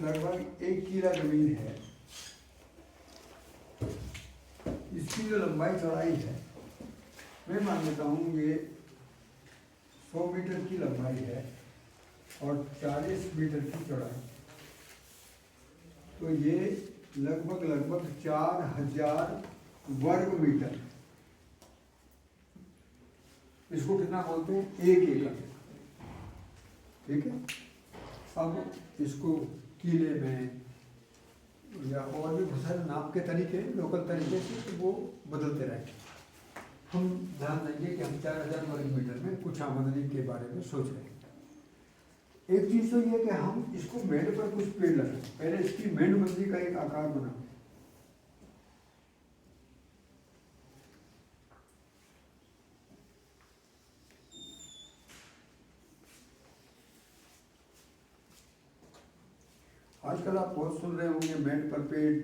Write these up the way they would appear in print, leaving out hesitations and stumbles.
लगभग 1 किला जमीन है। इसकी जो लंबाई चौड़ाई है, मैं मान लेता हूँ ये 100 मीटर की लंबाई है और 40 मीटर की चौड़ाई, तो ये लगभग 4000 वर्ग मीटर। इसको कितना बोलते हैं? 1 एकड़। ठीक है। अब इसको किले में या और भी बहुत सारे नाप के तरीके लोकल तरीके से तो वो बदलते रहते हैं। हम ध्यान देंगे कि हम 4000 वर्ग मीटर में कुछ आमदनी के बारे में सोच रहे हैं। एक चीज़ तो ये कि हम इसको मेड़ पर कुछ पेड़ लगाएं। पहले इसकी मेड़बंदी का एक आकार बनाओ। आजकल आप बहुत सुन रहे होंगे मेड़ पर पेड़,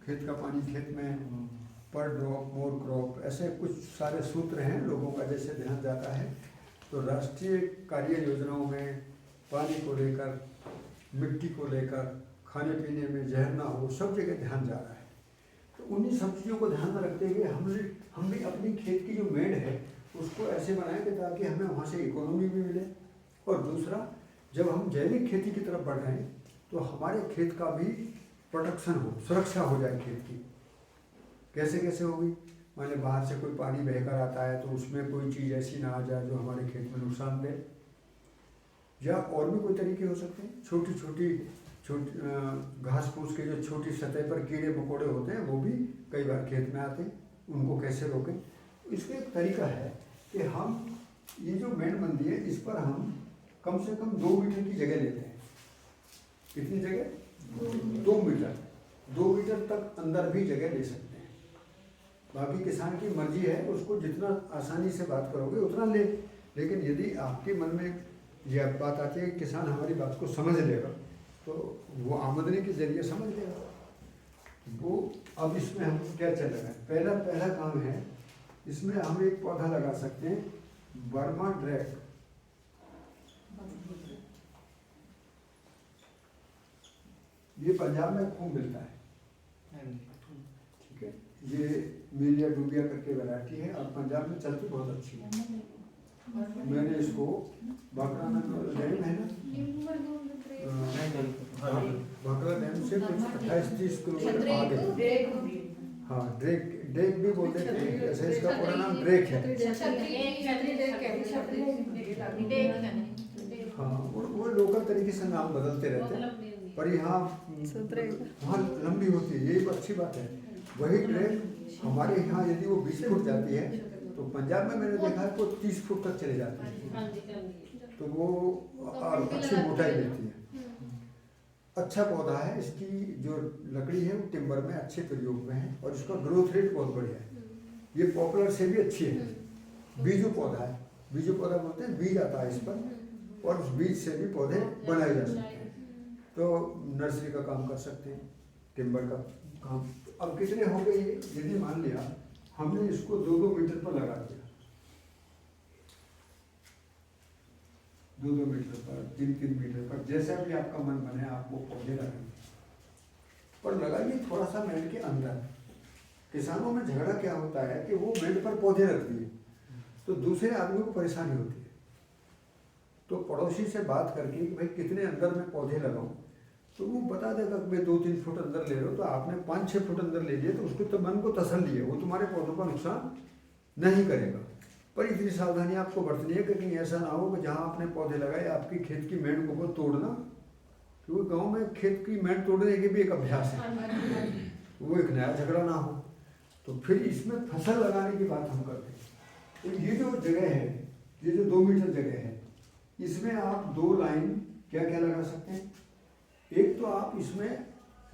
खेत का पानी खेत में, पर ड्रॉप मोर क्रॉप, ऐसे कुछ सारे सूत्र हैं। लोगों का जैसे ध्यान जाता है तो राष्ट्रीय कार्य योजनाओं में पानी को लेकर, मिट्टी को लेकर, खाने पीने में जहर ना हो, सब जगह ध्यान जा रहा है। तो उन्हीं सब चीज़ों को ध्यान में रखते हुए हम भी अपनी खेत की जो मेड़ है उसको ऐसे बनाएं कि ताकि हमें वहाँ से इकोनॉमी भी मिले। और दूसरा, जब हम जैविक खेती की तरफ बढ़ रहे हैं तो हमारे खेत का भी प्रोटेक्शन हो, सुरक्षा हो जाए खेत की। कैसे होगी? मान लीजिए बाहर से कोई पानी बहकर आता है तो उसमें कोई चीज़ ऐसी ना आ जाए जो हमारे खेत में नुकसान दे। या और भी कोई तरीके हो सकते हैं। छोटी घास फूस के जो छोटी सतह पर कीड़े मकोड़े होते हैं वो भी कई बार खेत में आते हैं, उनको कैसे रोकें? इसका एक तरीका है कि हम ये जो मेड़बंदी है इस पर हम कम से कम 2 मीटर की जगह लेते हैं। कितनी जगह? 2 मीटर। 2 मीटर तक अंदर भी जगह ले सकते हैं। बाकी किसान की मर्जी है, उसको जितना आसानी से बात करोगे उतना ले। लेकिन यदि आपके मन में यह बात आती है कि किसान हमारी बात को समझ लेगा तो वो आमदनी के जरिए समझ लेगा वो। अब इसमें हम क्या चल रहा है? पहला काम है, इसमें हम एक पौधा लगा सकते हैं, बर्मा ड्रैक। ये पंजाब में खूब मिलता है। ठीक है। ये मिलिया डूबिया करके वैरायटी है और पंजाब में चलती बहुत अच्छी है। मैंने इसको बाकरा डैम है ना, बाकरा डैम से कुछ 28-30 किलोमीटर आगे, हाँ ड्रेक भी बोलते हैं। ऐसे इसका पूरा नाम ड्रेक है। हाँ, वो लोकल तरीके से नाम बदलते रहते हैं, पर यहाँ वहाँ लंबी होती है, यही अच्छी बात है। वही ड्रेक हमारे यहाँ यदि वो 20 फुट जाती है तो पंजाब में मैंने देखा है वो 30 फुट तक चले जाती है। तो वो अच्छी मोटाई देती है। अच्छा पौधा है। इसकी जो लकड़ी है वो टिम्बर में अच्छे प्रयोग में है और इसका ग्रोथ रेट बहुत बढ़िया है। ये पॉपुलर से भी अच्छी है। बीजू पौधा है। बीजू पौधा बोलते हैं, बीज आता है इस पर और उस बीज से भी पौधे बनाए जा सकते हैं। तो नर्सरी का काम कर सकते हैं, टिम्बर का काम। अब कितने हो गए ये? यदि मान लिया हमने इसको 2-2 मीटर पर लगा दिया, 2-2 मीटर पर, 3-3 मीटर पर, जैसा भी आपका मन बने आप वो पौधे लगाएंगे। पर लगाइए थोड़ा सा मेड़ के अंदर। किसानों में झगड़ा क्या होता है कि वो मेड़ पर पौधे रख दिए तो दूसरे आदमी को परेशानी होती है। तो पड़ोसी से बात करके कि भाई कितने अंदर में पौधे लगाऊं, तो वो बता देगा कि भाई 2-3 फुट अंदर ले लो। तो आपने 5-6 फुट अंदर ले लिए तो उसको तो मन को तसल्ली है, वो तुम्हारे पौधों का नुकसान नहीं करेगा। पर इतनी सावधानी आपको बरतनी है कि कहीं ऐसा ना हो कि जहाँ आपने पौधे लगाए आपकी खेत की मेड़ को तोड़ना। क्योंकि गांव में खेत की मेड़ तोड़ने के भी एक अभ्यास है, वो एक नया झगड़ा ना हो। तो फिर इसमें फसल लगाने की बात हम करते हैं। तो ये जो जगह है, ये जो 2 मीटर जगह है, इसमें आप 2 लाइन क्या क्या लगा सकते हैं? एक तो आप इसमें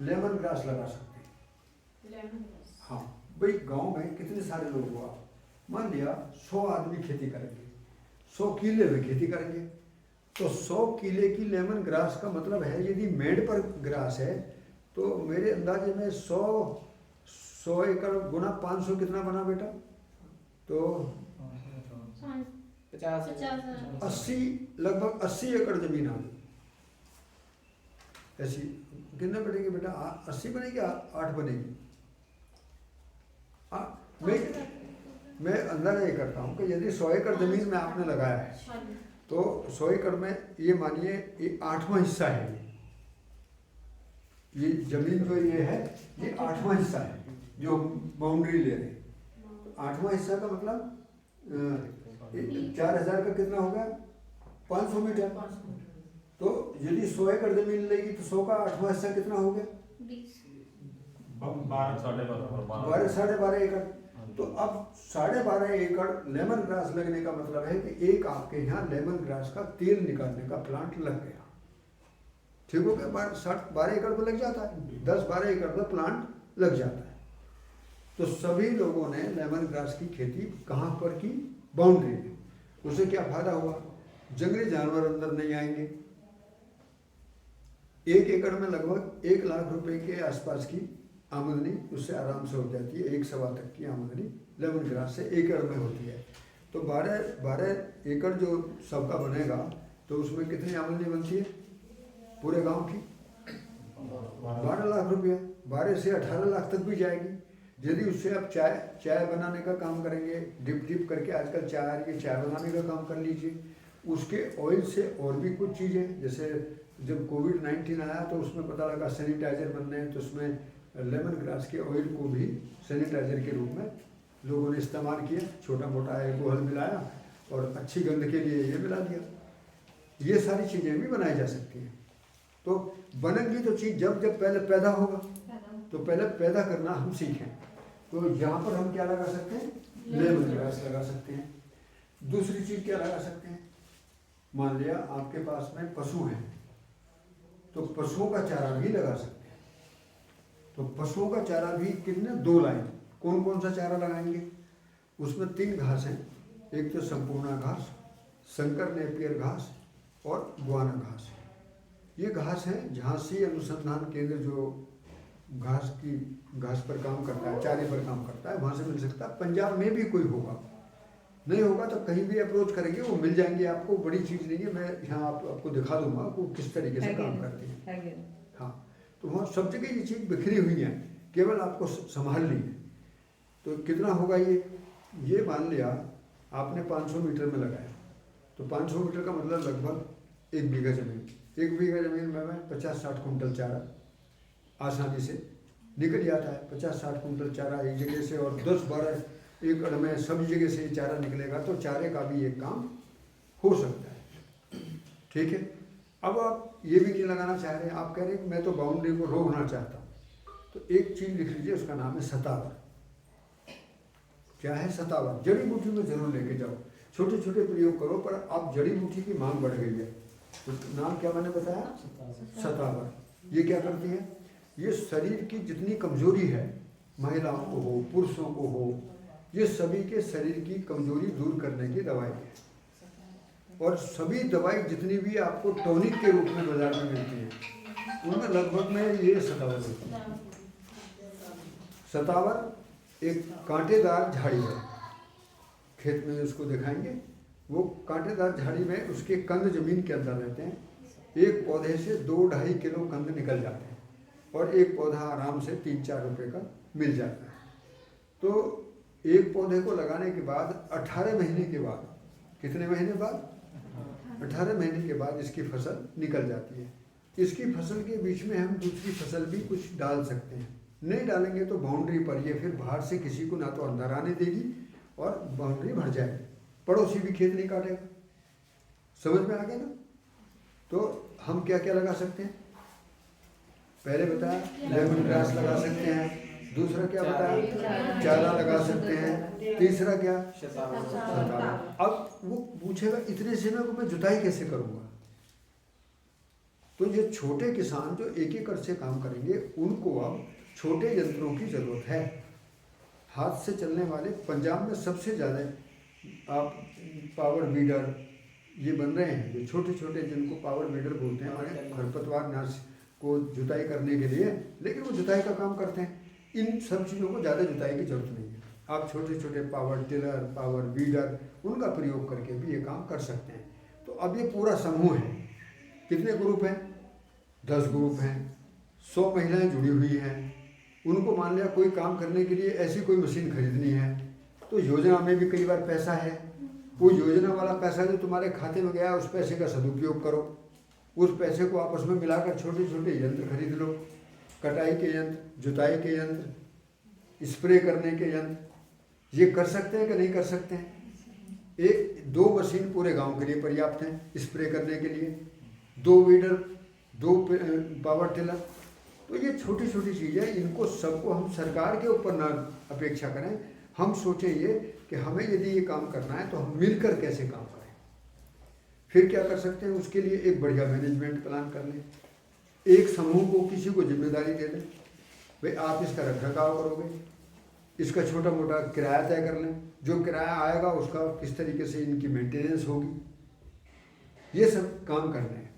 लेमन ग्रास लगा सकते हैं। हाँ भाई, गांव में कितने सारे लोग हो आप, मान लिया 100 आदमी खेती करेंगे, 100 किले में खेती करेंगे, तो 100 किले की लेमन ग्रास का मतलब है यदि मेड़ पर ग्रास है तो मेरे अंदाजे में 100 एकड़ गुना 500 कितना बना बेटा? तो 80, लगभग 80 एकड़ जमीन आ गई। ऐसी कितने बनेगी बेटा? 80 बनेगी, 8 बनेगी? मैं अंदाजा ये करता हूँ कि यदि 100 एकड़ ज़मीन में आपने लगाया है तो 100 एकड़ में ये मानिए ये 8वां हिस्सा है। ये जमीन जो ये है ये 8वां हिस्सा है जो बाउंड्री ले रहे हैं। 8वां हिस्सा का मतलब 4000 का कितना हो गया? 500 मीटर। तो यदि 100 एकड़ जमीन लेगी तो 100 का 8वां हिस्सा कितना हो गया? 12 साढ़े 12 एकड़। तो अब 12.5 एकड़ लेमन ग्रास लगने का मतलब है कि एक आपके यहाँ लेमन ग्रास का तेल निकालने का प्लांट लग गया। ठीक हो गया? 12 एकड़ पर लग जाता है, 10-12 एकड़ पर प्लांट लग जाता है। तो सभी लोगों ने लेमन ग्रास की खेती कहाँ पर की? बाउंड्री में। उससे क्या फायदा हुआ? जंगली जानवर अंदर नहीं आएंगे। 1 एकड़ में लगभग 1 लाख रुपए के आसपास की आमदनी उससे आराम से हो जाती है। 1 सवा तक की आमदनी लेमन ग्रास से एकड़ में होती है। तो 12 एकड़ जो सबका बनेगा तो उसमें कितनी आमदनी बनती है पूरे गांव की? 12 लाख रुपया। 12 से 18 लाख तक भी जाएगी। यदि उससे आप चाय बनाने का काम करेंगे, डिप करके आजकल चाय आ रही है, चाय बनाने का काम कर लीजिए। उसके ऑयल से और भी कुछ चीज़ें, जैसे जब कोविड-19 आया तो उसमें पता लगा सैनिटाइजर बन रहे हैं, तो उसमें लेमन ग्रास के ऑयल को भी सैनिटाइजर के रूप में लोगों ने इस्तेमाल किया। छोटा मोटा एक हल मिलाया और अच्छी गंध के लिए ये मिला दिया। ये सारी चीज़ें भी बनाई जा सकती हैं। तो बनेगी तो चीज़ जब पहले पैदा होगा, तो पहले पैदा करना हम सीखें। तो यहाँ पर हम क्या लगा सकते हैं? लेमन ग्रास लगा सकते हैं। दूसरी चीज़ क्या लगा सकते हैं? मान लिया आपके पास में पशु हैं तो पशुओं का चारा भी लगा सकते हैं। तो पशुओं का चारा भी कितने? 2 लाइन। कौन कौन सा चारा लगाएंगे? उसमें 3 घास हैं। एक तो संपूर्णा घास, शंकर नेपियर घास और गुआना घास। ये घास है झांसी अनुसंधान केंद्र जो घास पर काम करता है, चारे पर काम करता है, वहाँ से मिल सकता है। पंजाब में भी कोई होगा, नहीं होगा तो कहीं भी अप्रोच करेंगे वो मिल जाएंगे आपको। बड़ी चीज़ नहीं है, मैं यहाँ आपको दिखा दूंगा वो किस तरीके से काम करती है। हाँ, तो वहाँ सब जगह ये चीज़ बिखरी हुई है, केवल आपको संभालनी है। तो कितना होगा ये मान लिया आपने 500 मीटर में लगाया तो 500 मीटर का मतलब लगभग 1 बीघा ज़मीन। 1 बीघा ज़मीन में 50-60 कुंटल चारा आसानी से निकल जाता है। 50-60 कुंटल चारा एक जगह से, और 10-12 एकड़ में सभी जगह से चारा निकलेगा तो चारे का भी एक काम हो सकता है। ठीक है। अब आप ये भी नहीं लगाना चाह रहे, आप कह रहे हैं कि मैं तो बाउंड्री को रोकना चाहता हूँ, तो एक चीज़ लिख लीजिए, उसका नाम है सतावर। क्या है? सतावर। जड़ी बूटी में जरूर लेके जाओ, छोटे छोटे प्रयोग करो, पर अब जड़ी बूटी की मांग बढ़ गई है। तो नाम क्या मैंने बताया? सतावर। ये क्या करती है? ये शरीर की जितनी कमजोरी है, महिलाओं को हो, पुरुषों को हो, ये सभी के शरीर की कमजोरी दूर करने की दवाई है। और सभी दवाई जितनी भी आपको टॉनिक के रूप में बाजार में मिलती है, उनमें लगभग में ये सतावर होती है। सतावर एक कांटेदार झाड़ी है, खेत में उसको दिखाएंगे। वो कांटेदार झाड़ी में उसके कंद जमीन के अंदर रहते हैं। एक पौधे से 2-2.5 किलो कंद निकल जाते हैं और एक पौधा आराम से 3-4 रुपये का मिल जाता है। तो एक पौधे को लगाने के बाद 18 महीने के बाद, कितने महीने बाद? 18 महीने के बाद इसकी फसल निकल जाती है। इसकी फसल के बीच में हम दूसरी फसल भी कुछ डाल सकते हैं। नहीं डालेंगे तो बाउंड्री पर ये फिर बाहर से किसी को ना तो अंदर आने देगी और बाउंड्री भर जाएगी, पड़ोसी भी खेत नहीं काटेगा। समझ में आ गया ना? तो हम क्या क्या लगा सकते हैं? पहले बताया लेमन ग्रास लगा सकते हैं, दूसरा क्या बताया? चारा लगा सकते हैं, तीसरा क्या? सतावर। अब वो पूछेगा इतने से मैं जुताई कैसे करूँगा? तो ये छोटे किसान जो एक एकड़ से काम करेंगे उनको अब छोटे यंत्रों की ज़रूरत है। हाथ से चलने वाले पंजाब में सबसे ज़्यादा आप पावर वीडर ये बन रहे हैं, जो छोटे छोटे जिनको पावर वीडर बोलते हैं, हमारे खरपतवार नाश को जुताई करने के लिए, लेकिन वो जुताई का काम करते हैं। इन सब चीज़ों को ज़्यादा जुताई की जरूरत नहीं है। आप छोटे छोटे पावर टिलर, पावर वीडर, उनका प्रयोग करके भी ये काम कर सकते हैं। तो अब ये पूरा समूह है। कितने ग्रुप हैं? 10 ग्रुप हैं, 100 महिलाएं जुड़ी हुई हैं, उनको मान लिया कोई काम करने के लिए ऐसी कोई मशीन खरीदनी है, तो योजना में भी कई बार पैसा है, वो योजना वाला पैसा जो तुम्हारे खाते में गया उस पैसे का सदुपयोग करो, उस पैसे को आपस में मिलाकर छोटे छोटे यंत्र खरीद लो, कटाई के यंत्र, जुताई के यंत्र, स्प्रे करने के यंत्र। ये कर सकते हैं कि नहीं कर सकते हैं? 1-2 मशीन पूरे गांव के लिए पर्याप्त हैं स्प्रे करने के लिए, 2 वीडर, 2 पावर टिलर। तो ये छोटी छोटी चीज़ें, इनको सबको हम सरकार के ऊपर ना अपेक्षा करें, हम सोचें ये कि हमें यदि ये काम करना है तो हम मिलकर कैसे काम करें। फिर क्या कर सकते हैं? उसके लिए एक बढ़िया मैनेजमेंट प्लान कर लें, एक समूह को किसी को जिम्मेदारी दे दें, भाई आप इसका रखरखाव करोगे, इसका छोटा मोटा किराया तय कर लें, जो किराया आएगा उसका किस तरीके से इनकी मेंटेनेंस होगी, ये सब काम करने हैं।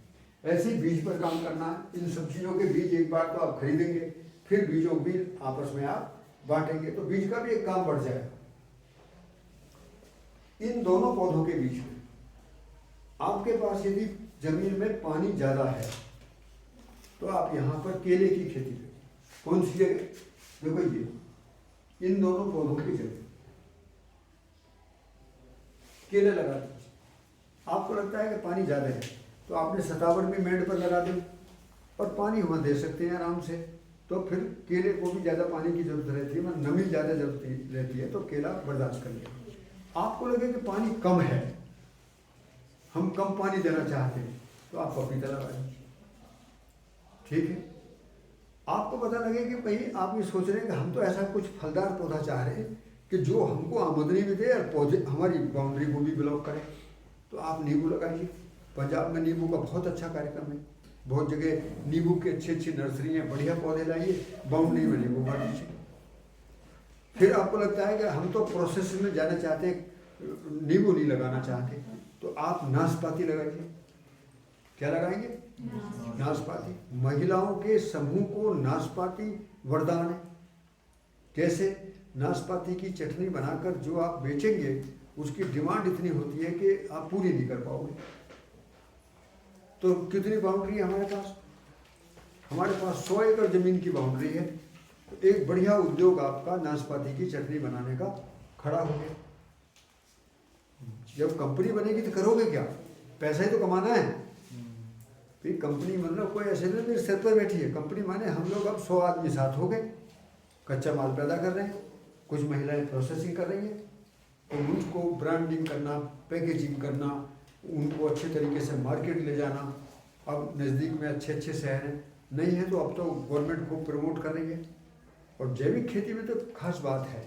ऐसे ही बीज पर काम करना है। इन सब चीज़ों के बीज एक बार तो आप खरीदेंगे, फिर बीजों को भी आपस में आप बांटेंगे, तो बीज का भी एक काम बढ़ जाएगा। इन दोनों पौधों के बीच में आपके पास यदि जमीन में पानी ज़्यादा है तो आप यहाँ पर केले की खेती करें। कौन सी जगह? देखो ये इन दोनों पौधों की जगह केले लगा दीजिए। आपको लगता है कि पानी ज़्यादा है तो आपने सतावर भी मेड़ पर लगा दी और पानी वहाँ दे सकते हैं आराम से, तो फिर केले को भी ज़्यादा पानी की जरूरत रहती है, मतलब नमी ज़्यादा जरूरत रहती है, तो केला बर्दाश्त कर लेगा। आपको लगे कि पानी कम है, हम कम पानी देना चाहते हैं, तो आप पपीता लगा दीजिए, ठीक है। आपको पता लगे कि भाई आप ये सोच रहे हैं कि हम तो ऐसा कुछ फलदार पौधा चाह रहे हैं कि जो हमको आमदनी भी दे और पौधे हमारी बाउंड्री को भी ब्लॉक करे, तो आप नींबू लगाइए। पंजाब में नींबू का बहुत अच्छा कार्यक्रम है, बहुत जगह नींबू की अच्छी अच्छी नर्सरी हैं, बढ़िया पौधे लाइए, बाउंड्री में नींबू मार दीजिए। फिर आपको लगता है कि हम तो प्रोसेस में जाना चाहते हैं, नींबू नहीं लगाना चाहते, तो आप नाशपाती लगाइए। क्या लगाएंगे? नाशपाती। महिलाओं के समूह को नाशपाती वरदान है। कैसे? नाशपाती की चटनी बनाकर जो आप बेचेंगे उसकी डिमांड इतनी होती है कि आप पूरी नहीं कर पाओगे। तो कितनी बाउंड्री है हमारे पास? हमारे पास 100 एकड़ जमीन की बाउंड्री है, तो एक बढ़िया उद्योग आपका नाशपाती की चटनी बनाने का खड़ा हो गया। जब कंपनी बनेगी तो करोगे क्या? पैसा ही तो कमाना है। फिर कंपनी मतलब कोई ऐसे नहीं मेरे सिर पर बैठी है। कंपनी माने हम लोग अब 100 आदमी साथ हो गए, कच्चा माल पैदा कर रहे हैं, कुछ महिलाएं प्रोसेसिंग कर रही हैं, तो उनको ब्रांडिंग करना, पैकेजिंग करना, उनको अच्छे तरीके से मार्केट ले जाना। अब नज़दीक में अच्छे अच्छे शहर हैं, नहीं है तो अब तो गवर्नमेंट को प्रमोट कर रही है। और जैविक खेती में तो खास बात है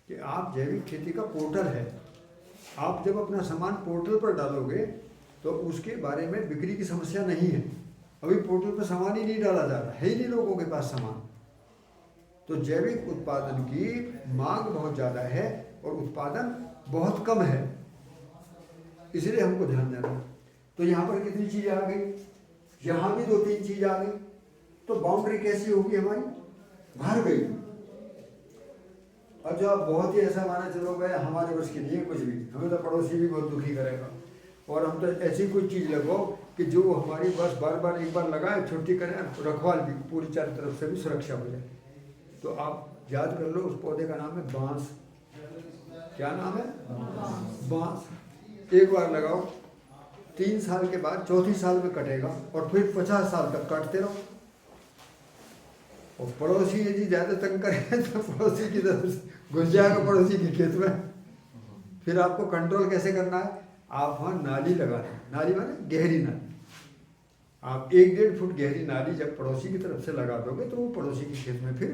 कि आप जैविक खेती का पोर्टल है, आप जब अपना सामान पोर्टल पर डालोगे तो उसके बारे में बिक्री की समस्या नहीं है। अभी पोर्टल पर सामान ही नहीं डाला जा रहा है ही नहीं लोगों के पास सामान। तो जैविक उत्पादन की मांग बहुत ज़्यादा है और उत्पादन बहुत कम है, इसलिए हमको ध्यान देना है। तो यहाँ पर कितनी चीज़ें आ गई, यहाँ भी 2-3 चीज़ आ गई, तो बाउंड्री कैसी होगी हमारी? भर गई। अब जब बहुत ही ऐसा माना चलो गए हमारे बस की नहीं है कुछ भी, हमें तो पड़ोसी भी बहुत दुखी करेगा, और हम तो ऐसी कोई चीज़ लगाओ कि जो हमारी बस बार बार एक बार लगाए छुट्टी करें, रखवाल भी पूरी चारों तरफ से भी सुरक्षा हो जाए। तो आप याद कर लो, उस पौधे का नाम है बांस। क्या नाम है? बांस। एक बार लगाओ, 3 साल के बाद 4थी साल में कटेगा और फिर 50 साल तक काटते रहो। और पड़ोसी यदि ज़्यादा तंग करें तो पड़ोसी की तरफ से घुस जाएगा पड़ोसी के खेत में। फिर आपको कंट्रोल कैसे करना है? आप वहाँ नाली लगा दें। नाली माने गहरी नाली। आप 1-1.5 फुट गहरी नाली जब पड़ोसी की तरफ से लगा दोगे तो वो पड़ोसी के खेत में फिर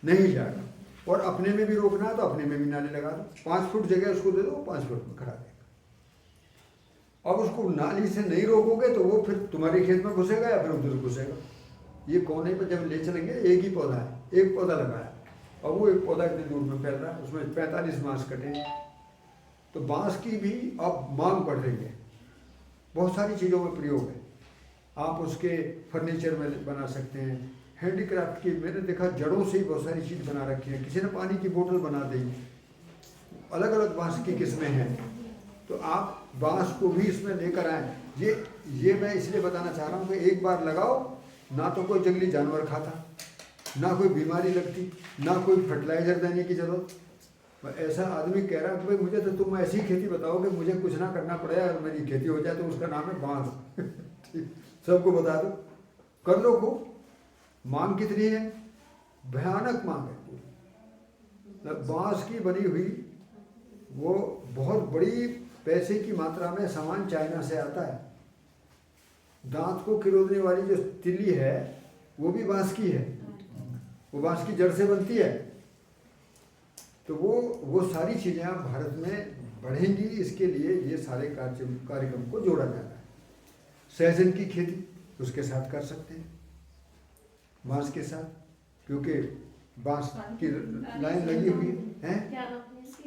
नहीं जाएगा। और अपने में भी रोकना है तो अपने में भी नाली लगा दो, 5 फुट जगह उसको दे दो, 5 फुट में खड़ा देगा। अब उसको नाली से नहीं रोकोगे तो वो फिर तुम्हारे खेत में घुसेगा या फिर उधर घुसेगा। ये कोने पर जब ले चलेंगे, एक ही पौधा है, एक पौधा लगाया और वो एक पौधा इतनी दूर में फैल रहा है, उसमें 45 बांस कटे। तो बांस की भी अब मांग बढ़ रही है, बहुत सारी चीज़ों में प्रयोग है। आप उसके फर्नीचर में बना सकते हैं, हैंडीक्राफ्ट की मैंने देखा जड़ों से ही बहुत सारी चीज़ बना रखी है। किसी ने पानी की बोतल बना दी, अलग अलग बांस की किस्में हैं। तो आप बांस को भी इसमें लेकर आएँ। ये मैं इसलिए बताना चाह रहा हूँ कि एक बार लगाओ ना तो कोई जंगली जानवर खाता, ना कोई बीमारी लगती, ना कोई फर्टिलाइजर देने की जरूरत। ऐसा आदमी कह रहा है कि भाई मुझे तो तुम ऐसी खेती बताओ कि मुझे कुछ ना करना पड़े और मेरी खेती हो जाए, तो उसका नाम है बांस। सबको बता दो, कर लो खूब। मांग कितनी है? भयानक मांग है। बांस की बनी हुई वो बहुत बड़ी पैसे की मात्रा में सामान चाइना से आता है। दांत को किरोदने वाली जो तिल्ली है वो भी बांस की है, वो बांस की जड़ से बनती है। तो वो सारी चीज़ें आप भारत में बढ़ेंगी, इसके लिए ये सारे कार्यक्रम को जोड़ा जाता है। सहजन की खेती उसके साथ कर सकते हैं, बांस के साथ, क्योंकि बांस की लाइन लगी हुई है।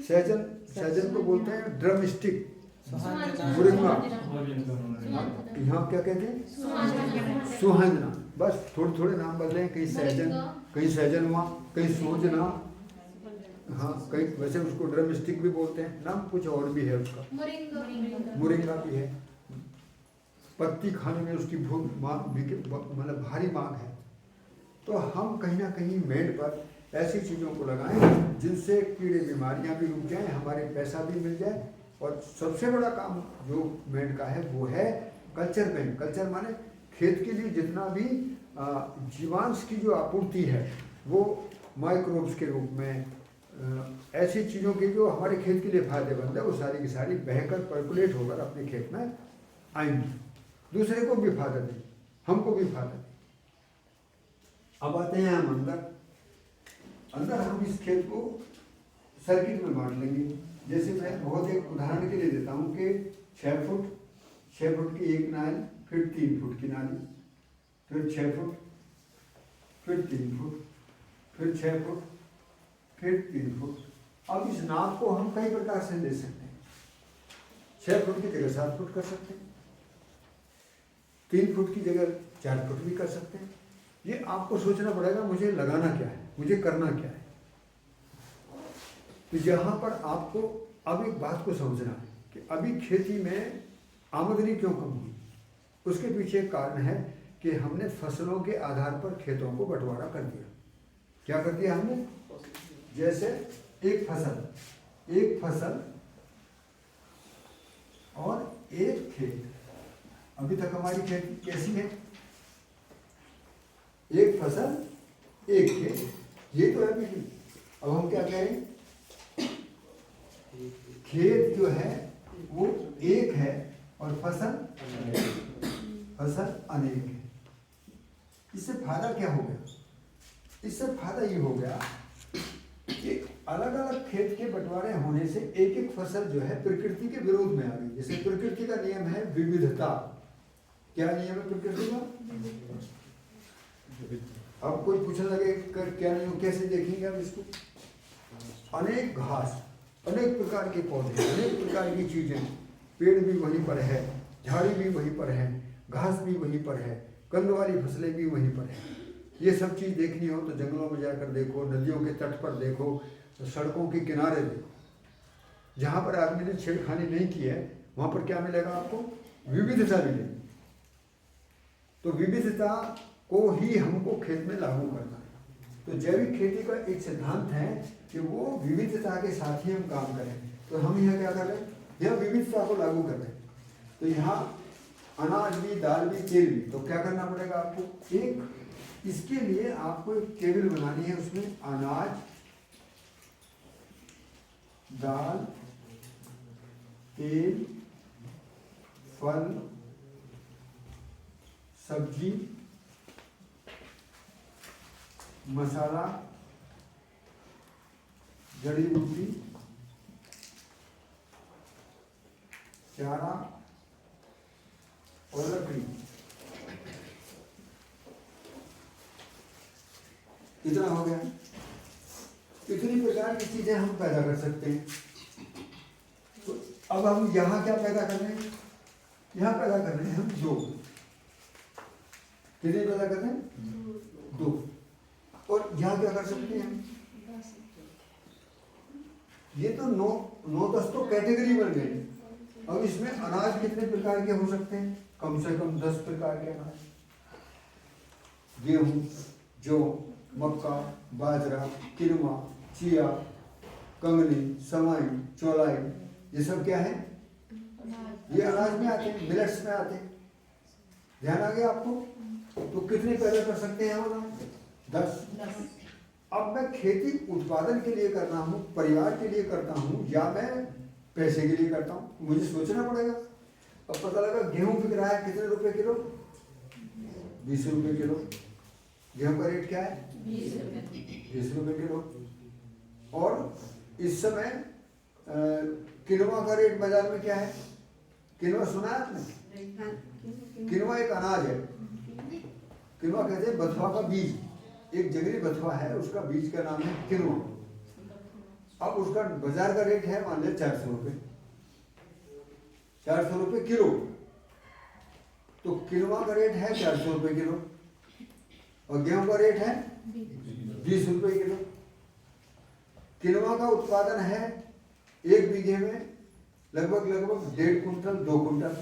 सहजन को बोलते हैं ड्रम स्टिक, मुरिंगा, यहाँ क्या कहते हैं? सुहांजना। बस थोड़े थोड़े नाम बदले, कहीं सहजन, कहीं सहजनवा, कहीं सोजना, हाँ कहीं वैसे उसको ड्रम स्टिक भी बोलते हैं, नाम कुछ और भी है उसका, मुरिंगा भी है। पत्ती खाने में उसकी मतलब भारी मांग है। तो हम कहीं ना कहीं मेड पर ऐसी चीज़ों को लगाएं जिनसे कीड़े बीमारियां भी रुक जाएं, हमारे पैसा भी मिल जाए। और सबसे बड़ा काम जो मेड का है वो है कल्चर बैंक। कल्चर माने खेत के लिए जितना भी जीवांश की जो आपूर्ति है वो माइक्रोब्स के रूप में, ऐसी चीज़ों की जो हमारे खेत के लिए फायदेमंद है, वो सारी की सारी बहकर पर्कुलेट होकर अपने खेत में आएंगी, दूसरे को भी फायदा दें, हमको भी फायदा दें। अब आते हैं हम अंदर हम इस खेत को सर्किट में बांट लेंगे। जैसे मैं बहुत एक उदाहरण के लिए देता हूँ कि 6 फुट की एक नाली, फिर 3 फुट की नाली, फिर 6 फुट, फिर 3 फुट, फिर 6 फुट, फिर 3 फुट। अब इस नाप को हम कई प्रकार से ले सकते हैं। 6 फुट की जगह 7 फुट कर सकते हैं, 3 फुट की जगह 4 फुट भी कर सकते हैं। ये आपको सोचना पड़ेगा मुझे लगाना क्या है, मुझे करना क्या है। तो यहाँ पर आपको अब एक बात को समझना है कि अभी खेती में आमदनी क्यों कम हुई। उसके पीछे एक कारण है कि हमने फसलों के आधार पर खेतों को बंटवारा कर दिया। क्या कर दिया हमने? जैसे एक फसल और एक खेत। अभी तक हमारी खेती कैसी है? एक फसल एक खेत, ये तो है भी। अब हम क्या कह रहे हैं? खेत जो है वो एक है और फसल अनेक है। इससे फायदा क्या हो गया? इससे फायदा ये हो गया कि अलग अलग खेत के बंटवारे होने से एक एक फसल जो है प्रकृति के विरोध में आ गई। जैसे प्रकृति का नियम है विविधता। क्या नियम है प्रकृति का? अब कोई पूछने लगे क्या नियम, कैसे देखेंगे आप इसको? अनेक घास, अनेक प्रकार के पौधे, अनेक प्रकार की चीजें, पेड़ भी वहीं पर है, झाड़ी भी वहीं पर है, घास भी वहीं पर है, कंद वाली फसलें भी वहीं पर है। ये सब चीज़ देखनी हो तो जंगलों में जाकर देखो, नदियों के तट पर देखो, तो सड़कों के किनारे देखो। जहाँ पर आदमी ने छेड़खानी नहीं की है वहाँ पर क्या मिलेगा आपको? विविधता मिलेगी। तो विविधता को ही हमको खेत में लागू करना है। तो जैविक खेती का एक सिद्धांत है कि वो विविधता के साथ ही हम काम करें। तो हम यहाँ क्या कर रहे हैं? यहाँ विविधता को लागू कर रहे हैं। तो यहाँ अनाज भी, दाल भी, तेल भी। तो क्या करना पड़ेगा आपको? एक इसके लिए आपको एक टेबल बनानी है, उसमें अनाज, दाल, तेल, फल, सब्जी, मसाला, जड़ी बूटी, चारा और लकड़ी। इतना हो गया। इतनी प्रकार की चीजें हम पैदा कर सकते हैं। तो अब हम यहाँ क्या पैदा कर रहे हैं? यहाँ पैदा कर रहे हैं हम 2। कितने पैदा कर रहे हैं? 2। और यहाँ क्या कर सकते हैं हम? ये तो 9-10 तो कैटेगरी बन गई। अब इसमें अनाज कितने प्रकार के हो सकते हैं? कम से कम 10 प्रकार के अनाज। गेहूँ, जौ, मक्का, बाजरा, किनवा, चिया, कंगनी, सवाई, चौलाई, ये सब क्या है? ये अनाज में आते हैं, मिलेट्स में आते हैं। ध्यान आ गया आपको? तो कितने पैदा कर सकते हैं हम? 10। अब मैं खेती उत्पादन के लिए करना हूँ, परिवार के लिए करता हूँ, या मैं पैसे के लिए करता हूँ? मुझे सोचना पड़ेगा। अब पता लगा गेहूं बिक रहा है कितने रुपए किलो? 20 रुपए किलो। गेहूं का रेट क्या है? 20 रुपए किलो। और इस समय किनवा का रेट बाजार में क्या है? किनवा सुना है आपने? किनवा एक अनाज है। किनवा कहते हैं बथुआ का बीज। एक जगरी बथुआ है, उसका बीज का नाम है किनवा। अब उसका बाजार का रेट है मान लिया 400 रुपये। 400 रुपये किलो। तो किनवा का रेट है 400 रुपये किलो और गेहूं का रेट है 20 रुपये किलो। किनवा का उत्पादन है 1 बीघे में लगभग 1.5 कुंटल 2 कुंटल।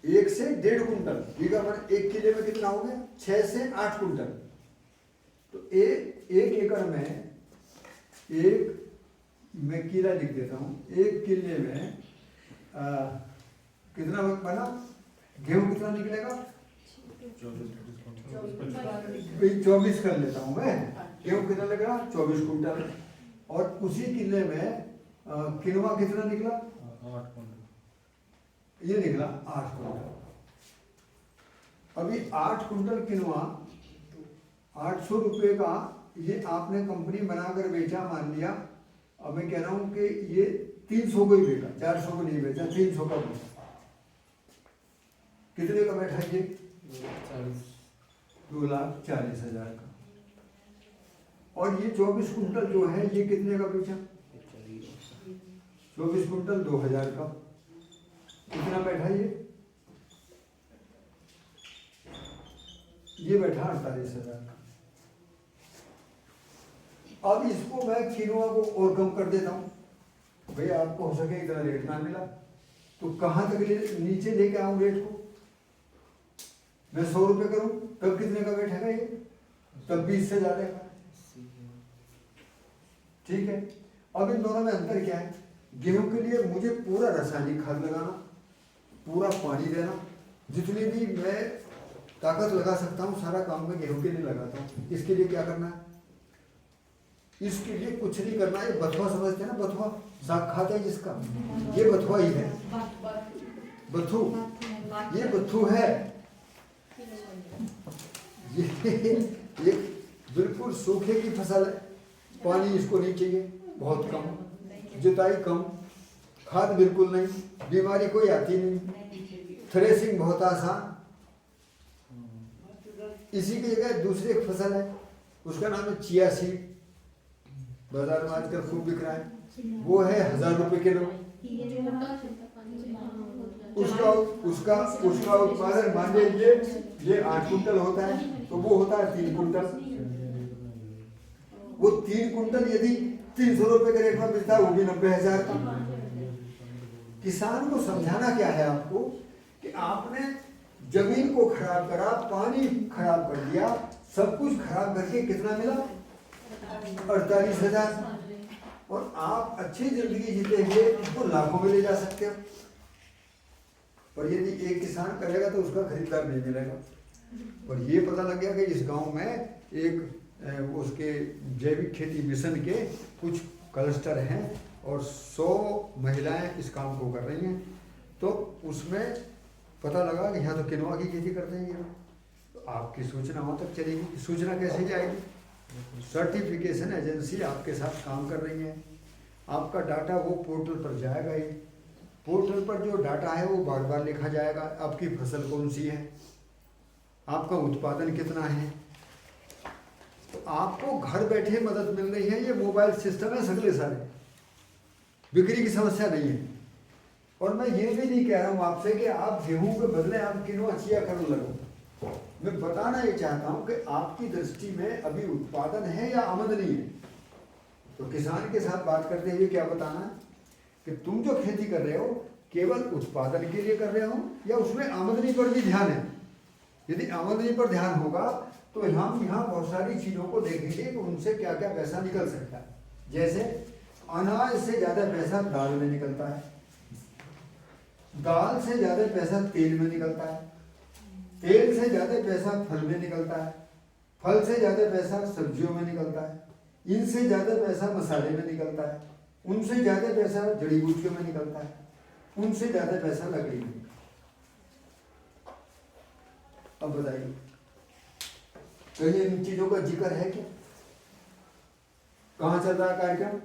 1 से 1.5 कुंटल बीघा मान 1 किले में कितना हो गया? 6 से 8 कुंटल। तो 1 एकड़ में मैं किला लिख देता हूँ। 1 किले में कितना बना? गेहूं कितना निकलेगा? 24 कर लेता हूँ मैं। गेहूं कितना लगेगा? 24 कुंटल। और उसी किले में किनवा कितना निकला? 8 कुंटल। ये निकला 8 कुंटल। अभी 8 कुंटल किनवा 800 रुपये का ये आपने कंपनी बनाकर बेचा, मान लिया। अब मैं कह रहा हूँ कि ये 300 को ही बेचा, 400 को नहीं बेचा, 300 का बेचा। कितने का बैठा ये? 2,40,000 का। और ये 24 कुंटल जो है ये कितने का बेचा? 24 कुंटल 2,000 का। कितना बैठा ये बैठा 48,000 का। अब इसको मैं किनवा को और कम कर देता हूँ। भाई आपको हो सके इतना रेट ना मिला तो कहाँ तक नीचे लेके आऊँ रेट को? मैं 100 रुपये करूँ तब कितने का बैठेगा ये? तब 20 से ज्यादा का। ठीक है। अब इन दोनों में अंतर क्या है? गेहूं के लिए मुझे पूरा रासायनिक खाद लगाना, पूरा पानी देना, जितनी भी मैं ताकत लगा सकता हूँ सारा काम मैं गेहूं के लिए लगाता हूँ। इसके लिए क्या करना है? इसके लिए कुछ नहीं करना। ये बथुआ समझते हैं ना? बथुआ साग खाते हैं जिसका, ये बथुआ ही है। बथू, ये बथू है। ये बिल्कुल सूखे की फसल है। पानी इसको नहीं चाहिए, बहुत कम, जुताई कम, खाद बिल्कुल नहीं, बीमारी कोई आती नहीं, थ्रेसिंग बहुत आसान। इसी की जगह दूसरी एक फसल है, उसका नाम है चिया सीड। बाजार में आजकल खूब बिक रहा है। वो है 1,000 रुपये किलो। उसका उत्पादन मान लीजिए ये 8 कुंटल होता है तो वो होता है 3 कुंटल। वो 3 कुंटल यदि 300 रुपये के रेट में मिलता है वो भी 90,000 का। किसान को समझाना क्या है आपको कि आपने जमीन को खराब करा, पानी खराब कर दिया, सब कुछ खराब करके कितना मिला? 48,000। और आप अच्छी जिंदगी जीतेंगे तो लाखों में ले जा सकते हो। और यदि एक किसान करेगा तो उसका खरीदार नहीं मिलेगा। और ये पता लग गया कि इस गांव में एक उसके जैविक खेती मिशन के कुछ क्लस्टर हैं और 100 महिलाएं इस काम को कर रही हैं। तो उसमें पता लगा कि यहाँ तो किनवा की खेती करते हैं। तो आपकी सूचना वहाँ तक चलेगी। सूचना कैसे जाएगी? सर्टिफिकेशन एजेंसी आपके साथ काम कर रही है। आपका डाटा वो पोर्टल पर जाएगा ही। पोर्टल पर जो डाटा है वो बार बार लिखा जाएगा। आपकी फसल कौन सी है, आपका उत्पादन कितना है। तो आपको घर बैठे मदद मिल रही है। ये मोबाइल सिस्टम है सगले सारे, बिक्री की समस्या नहीं है। और मैं ये भी नहीं कह रहा हूँ आपसे कि आप गेहूं के बदले आप किनवा चिया करने लगो। मैं बताना ये चाहता हूँ कि आपकी दृष्टि में अभी उत्पादन है या आमदनी है। तो किसान के साथ बात करते हुए क्या बताना है कि तुम जो खेती कर रहे हो केवल उत्पादन के लिए कर रहे हो या उसमें आमदनी पर भी ध्यान है। यदि आमदनी पर ध्यान होगा तो हम यहाँ बहुत सारी चीज़ों को देखेंगे कि उनसे क्या क्या पैसा निकल सकता है। जैसे अनाज से ज़्यादा पैसा दाल में निकलता है, दाल से ज़्यादा पैसा तेल में निकलता है, तेल से ज़्यादा पैसा फल में निकलता है, फल से ज़्यादा पैसा सब्जियों में निकलता है, इनसे ज़्यादा पैसा मसाले में निकलता है, उनसे ज़्यादा पैसा जड़ी बूटियों में निकलता है, उनसे ज़्यादा पैसा लकड़ी में। अब बताइए कहीं इन चीज़ों का जिक्र है क्या? कहाँ चल रहा है कार्यक्रम?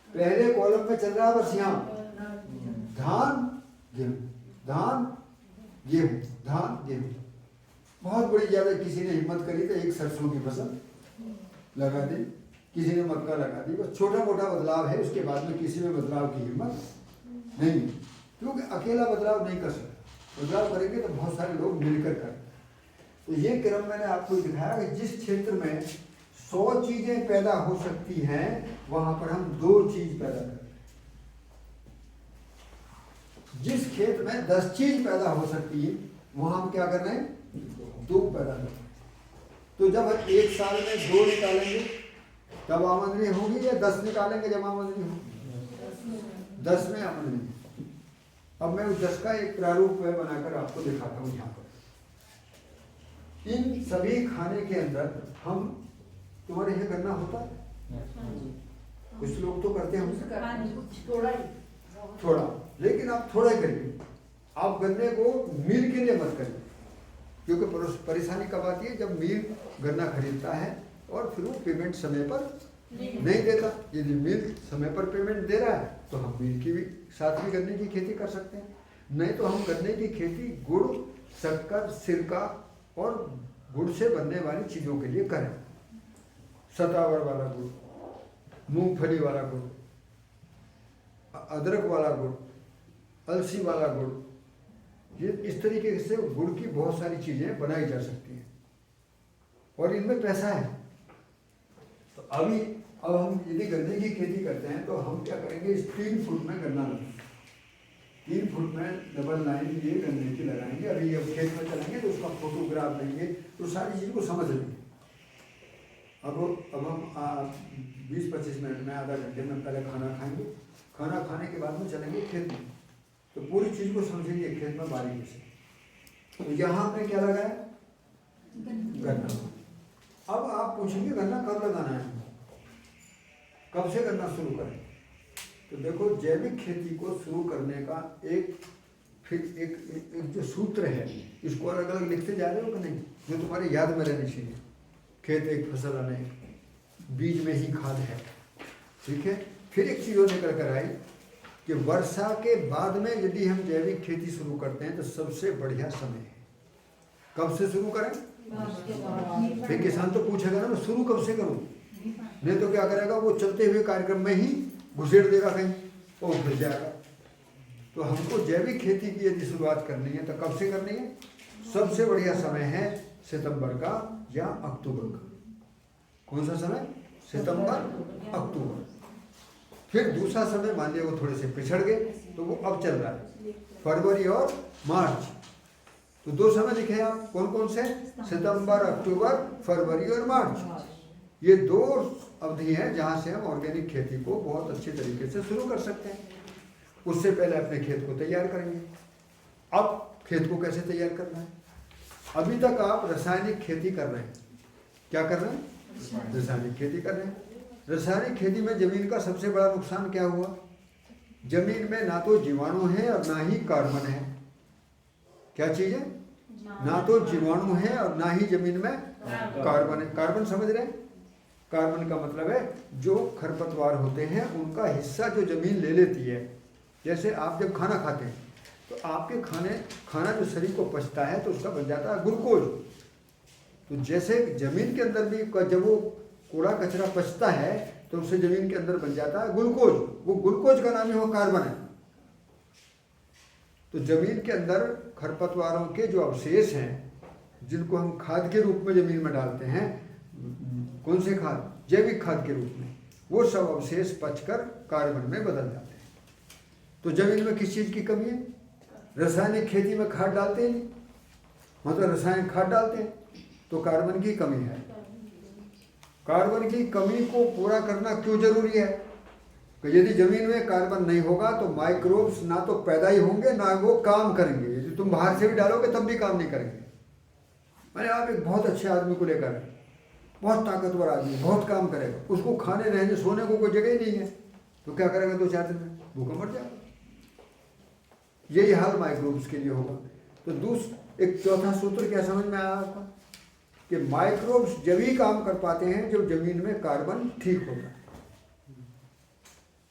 पहले कॉलम में चल रहा है बस यहाँ धान गेहूँ, धान गेहूँ, धान गेहूँ। बहुत बड़ी ज़्यादा किसी ने हिम्मत करी तो एक सरसों की फसल लगा दी, किसी ने मक्का लगा दी। बस छोटा मोटा बदलाव है, उसके बाद में किसी में बदलाव की हिम्मत नहीं, क्योंकि अकेला बदलाव नहीं कर सकते। बदलाव करेंगे तो बहुत सारे लोग मिलकर करें। तो ये क्रम मैंने आपको दिखाया कि जिस क्षेत्र में 100 चीजें पैदा हो सकती हैं वहां पर हम 2 चीज पैदा करें। जिस खेत में 10 चीज पैदा हो सकती है वहां हम क्या कर रहे हैं? 2 पैदा कर रहे हैं। तो जब हम एक साल में 2 निकालेंगे तब आमदनी होगी, या 10 निकालेंगे जब आमदनी होगी? 10 में आमदनी। अब मैं उस 10 का एक प्रारूप बनाकर आपको दिखाता हूँ। यहाँ पर इन सभी खाने के अंदर हम, तुम्हारे यहाँ गन्ना होता है? कुछ लोग तो करते हैं थोड़ा, लेकिन आप थोड़ा ही करिए। आप गन्ने को मील के लिए मत करिए, क्योंकि परेशानी कब आती है? जब मील गन्ना खरीदता है और फिर वो पेमेंट समय पर नहीं देता। यदि मील समय पर पेमेंट दे रहा है तो हम मील की भी साथ भी गन्ने की खेती कर सकते हैं। नहीं तो हम गन्ने की खेती गुड़, शक्कर, सिरका और गुड़ से बनने वाली चीज़ों के लिए करें। सतावर वाला गुड़, मूंगफली वाला गुड़, अदरक वाला गुड़, अलसी वाला गुड़, ये इस तरीके से गुड़ की बहुत सारी चीज़ें बनाई जा सकती हैं और इनमें पैसा है। तो अब हम यदि गन्ने की खेती करते हैं तो हम क्या करेंगे? इस 3 फुट में गन्ना लगाएंगे, 3 फुट में डबल लाइन ये गन्ने की लगाएंगे। अभी ये खेत में चलेंगे तो उसका फोटोग्राफ लेंगे तो सारी चीज़ को समझ लेंगे। अब हम 20-25 मिनट में, आधा घंटे में पहले खाना खाएंगे। खाना खाने के बाद में चलेंगे खेत में, तो पूरी चीज़ को समझेंगे खेत में बारीकी से। तो यहाँ हमने क्या लगाया? गन्ना। अब आप पूछेंगे गन्ना कब लगाना है, कब से गन्ना शुरू करें? तो देखो, जैविक खेती को शुरू करने का एक जो सूत्र है, इसको अलग अलग लिखते जा रहे हो कि नहीं, जो तुम्हारे याद में रहनी चाहिए। खेत एक फसल अनेक, बीज में ही खाद है। ठीक है। फिर एक चीज़ और निकल कर आई कि वर्षा के बाद में यदि हम जैविक खेती शुरू करते हैं तो सबसे बढ़िया समय है। कब से शुरू करें? फिर किसान तो पूछेगा ना, मैं शुरू कब से करूं? नहीं तो क्या करेगा, वो चलते हुए कार्यक्रम में ही घुसेड़ देगा कहीं और घुस जाएगा। तो हमको जैविक खेती की यदि शुरुआत करनी है तो कब से करनी है? सबसे बढ़िया समय है सितंबर का या अक्टूबर का। कौन सा समय? सितंबर, अक्टूबर। फिर दूसरा समय मान लिया वो थोड़े से पिछड़ गए तो वो अब चल रहा है फरवरी और मार्च। तो 2 समय लिखे आप, कौन कौन से? सितंबर, अक्टूबर, फरवरी और मार्च। ये 2 अवधि है जहाँ से हम ऑर्गेनिक खेती को बहुत अच्छे तरीके से शुरू कर सकते हैं। उससे पहले अपने खेत को तैयार करेंगे। अब खेत को कैसे तैयार करना है? अभी तक आप रासायनिक खेती कर रहे हैं। क्या कर रहे हैं? रासायनिक खेती कर रहे हैं। रासायनिक खेती में जमीन का सबसे बड़ा नुकसान क्या हुआ? जमीन में ना तो जीवाणु है और ना ही कार्बन है। क्या चीज है? ना तो जीवाणु है और ना ही जमीन में कार्बन है। कार्बन समझ रहे हैं? कार्बन का मतलब है जो खरपतवार होते हैं उनका हिस्सा जो जमीन ले लेती है। जैसे आप जब खाना खाते हैं तो आपके खाना जो शरीर को पचता है तो उसका बन जाता है ग्लूकोज। तो जैसे जमीन के अंदर भी जब वो कूड़ा कचरा पचता है तो उससे जमीन के अंदर बन जाता है ग्लूकोज। वो ग्लूकोज का नाम ही वो कार्बन है। तो जमीन के अंदर खरपतवारों के जो अवशेष हैं जिनको हम खाद के रूप में जमीन में डालते हैं, कौन से खाद? जैविक खाद के रूप में, वो सब अवशेष पचकर कार्बन में बदल जाते हैं। तो जमीन में किस चीज़ की कमी है? रासायनिक खेती में खाद डालते ही नहीं। मतलब रसायन खाद डालते हैं, तो कार्बन की कमी है। कार्बन की कमी को पूरा करना क्यों जरूरी है? कि यदि जमीन में कार्बन नहीं होगा तो माइक्रोब्स ना तो पैदा ही होंगे ना वो काम करेंगे। यदि तुम बाहर से भी डालोगे तब भी काम नहीं करेंगे। मैंने आप एक बहुत अच्छे आदमी को लेकर, बहुत ताकतवर आदमी, बहुत काम करेगा, उसको खाने रहने सोने को कोई जगह ही नहीं है, तो क्या करेगा? 2-4 दिन में भूखा मर जाएगा। यही हाल माइक्रोब्स के लिए होगा। तो एक चौथा सूत्र क्या समझ में आया आपका? कि माइक्रोब्स जब ही काम कर पाते हैं जब जमीन में कार्बन ठीक होता है।